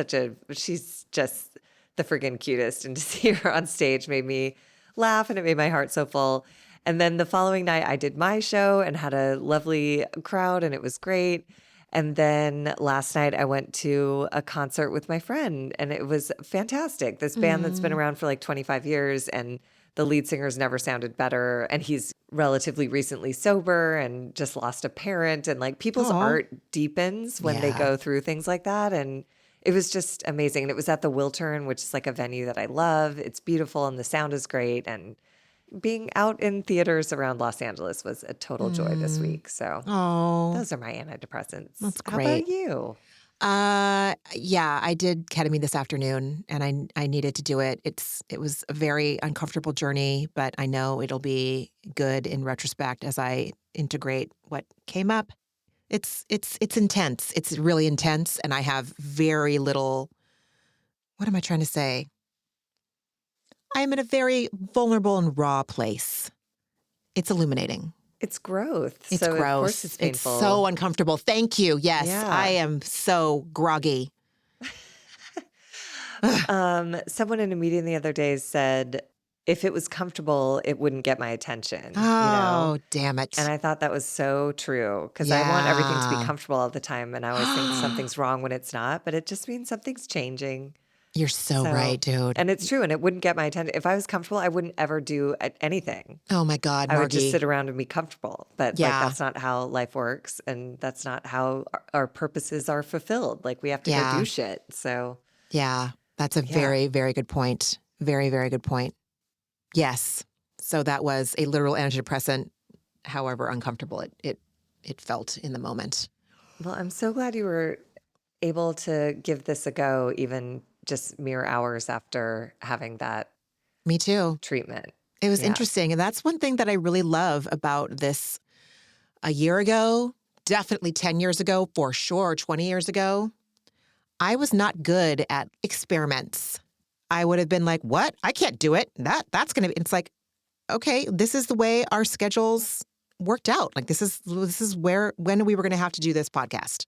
she's just the friggin' cutest. And to see her on stage made me laugh, and it made my heart so full. And then the following night, I did my show and had a lovely crowd, and it was great. And then last night, I went to a concert with my friend, and it was fantastic. This band that's been around for like 25 years, and the lead singer's never sounded better. And he's relatively recently sober and just lost a parent. And like people's art deepens when they go through things like that. And it was just amazing. And it was at the Wiltern, which is like a venue that I love. It's beautiful, and the sound is great. And being out in theaters around Los Angeles was a total joy this week. So those are my antidepressants. That's How great. about you? Yeah, I did ketamine this afternoon, and I needed to do it. It was a very uncomfortable journey, but I know it'll be good in retrospect as I integrate what came up. It's intense. It's really intense, and I have very little. What am I trying to say? I am in a very vulnerable and raw place. It's illuminating. It's growth. It's so gross. Of course it's painful. It's so uncomfortable. Thank you. Yes, Yeah. I am so groggy. Someone in a meeting the other day said, if it was comfortable, it wouldn't get my attention. Oh, damn it. And I thought that was so true because I want everything to be comfortable all the time. And I always think something's wrong when it's not, but it just means something's changing. You're so right, dude. And it's true. And it wouldn't get my attention. If I was comfortable, I wouldn't ever do anything. Oh my God, Margie. I would just sit around and be comfortable. But like, that's not how life works. And that's not how our purposes are fulfilled. Like we have to go do shit. So yeah, that's a very, very good point. Very, very good point. Yes. So that was a literal antidepressant, however uncomfortable it felt in the moment. Well, I'm so glad you were able to give this a go, even just mere hours after having that Me too. treatment. It was interesting. And that's one thing that I really love about this. A year ago, definitely 10 years ago, for sure, 20 years ago, I was not good at experiments. I would have been like, what? I can't do it. That's going to be, it's like, okay, this is the way our schedules worked out. Like this is when we were going to have to do this podcast.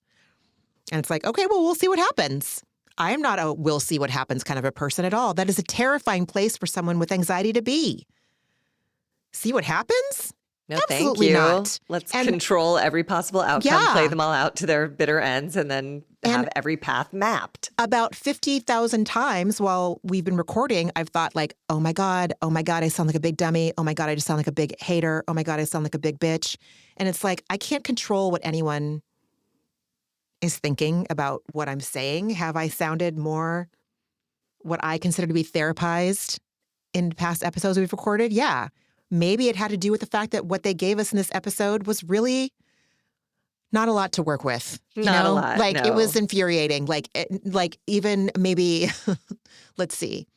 And it's like, okay, well, we'll see what happens. I am not a we'll see what happens kind of a person at all. That is a terrifying place for someone with anxiety to be. See what happens? No, Absolutely thank you. not. Let's control every possible outcome, play them all out to their bitter ends, and then have every path mapped. About 50,000 times while we've been recording, I've thought like, oh my God, I sound like a big dummy. Oh my God, I just sound like a big hater. Oh my God, I sound like a big bitch. And it's like, I can't control what anyone is thinking about what I'm saying. Have I sounded more what I consider to be therapized in past episodes we've recorded? Yeah. Maybe it had to do with the fact that what they gave us in this episode was really not a lot to work with. Not a lot, Like no. it was infuriating. Like even maybe, let's see,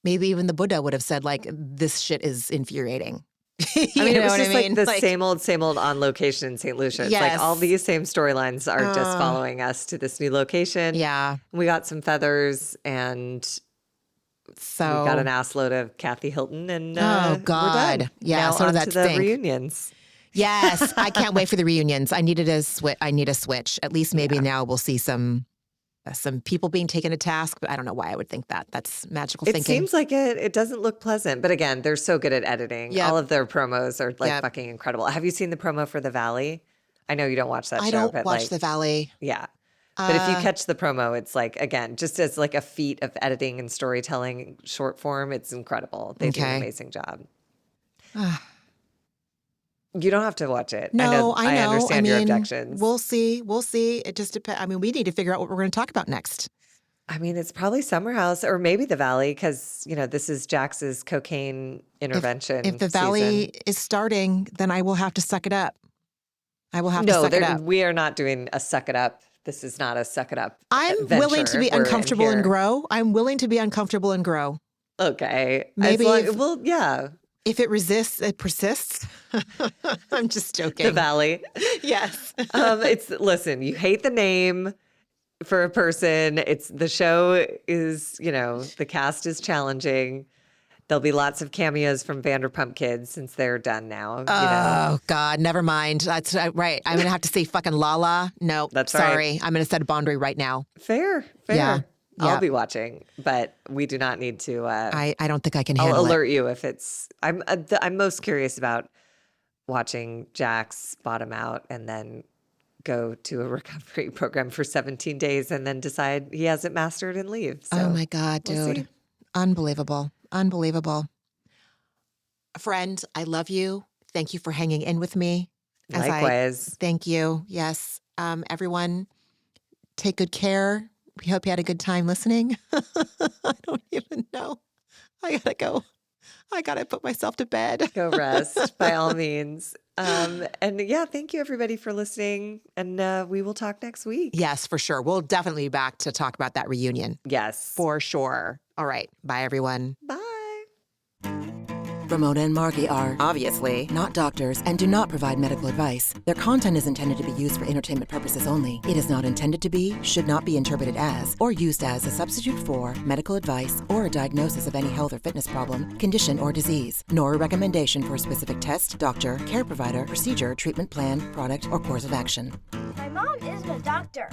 maybe even the Buddha would have said like, this shit is infuriating. I mean, it was just like the same old on location in Saint Lucia. It's like all these same storylines are just following us to this new location. Yeah. We got some feathers and so we got an ass load of Kathy Hilton and oh God. we're done. Yeah. Now so on that to the thing. reunions. Yes. I can't wait for the reunions. I need a switch. At least maybe now we'll see some people being taken to task, but I don't know why I would think that. That's magical thinking. It seems like it doesn't look pleasant. But again, they're so good at editing. Yep. All of their promos are like fucking incredible. Have you seen the promo for The Valley? I know you don't watch that show. I don't but watch like, The Valley. Yeah. But if you catch the promo, it's like, again, just as like a feat of editing and storytelling short form, it's incredible. They do an amazing job. You don't have to watch it. No, I understand your objections. We'll see. It just depends. I mean, we need to figure out what we're going to talk about next. I mean, it's probably Summer House or maybe The Valley because, this is Jax's cocaine intervention. If The Valley is starting, then I will have to suck it up. I will have to suck it up. We are not doing a suck it up. This is not a suck it up. I'm willing to be uncomfortable and grow. I'm willing to be uncomfortable and grow. Okay. Maybe. Yeah. If it resists, it persists. I'm just joking. The Valley. Yes. Listen, you hate the name for a person. The show is, the cast is challenging. There'll be lots of cameos from Vanderpump Kids since they're done now. Oh, God, never mind. That's right. I'm going to have to say fucking Lala. No, that's sorry. Right. I'm going to set a boundary right now. Fair. Yeah. I'll be watching, but we do not need to. I don't think I can handle it. I'll alert you if it's. I'm most curious about watching Jax bottom out and then go to a recovery program for 17 days and then decide he hasn't mastered and leave. So oh my God, dude. We'll Unbelievable. Unbelievable. Friend, I love you. Thank you for hanging in with me. Likewise. Thank you. Yes. Everyone, take good care. We hope you had a good time listening. I don't even know. I gotta go. I gotta put myself to bed. Go rest by all means. And yeah, thank you everybody for listening. And we will talk next week. Yes, for sure. We'll definitely be back to talk about that reunion. Yes. For sure. All right. Bye, everyone. Bye. Ramona and Margie are, obviously, not doctors and do not provide medical advice. Their content is intended to be used for entertainment purposes only. It is not intended to be, should not be interpreted as, or used as a substitute for medical advice or a diagnosis of any health or fitness problem, condition, or disease, nor a recommendation for a specific test, doctor, care provider, procedure, treatment plan, product, or course of action. My mom isn't a doctor.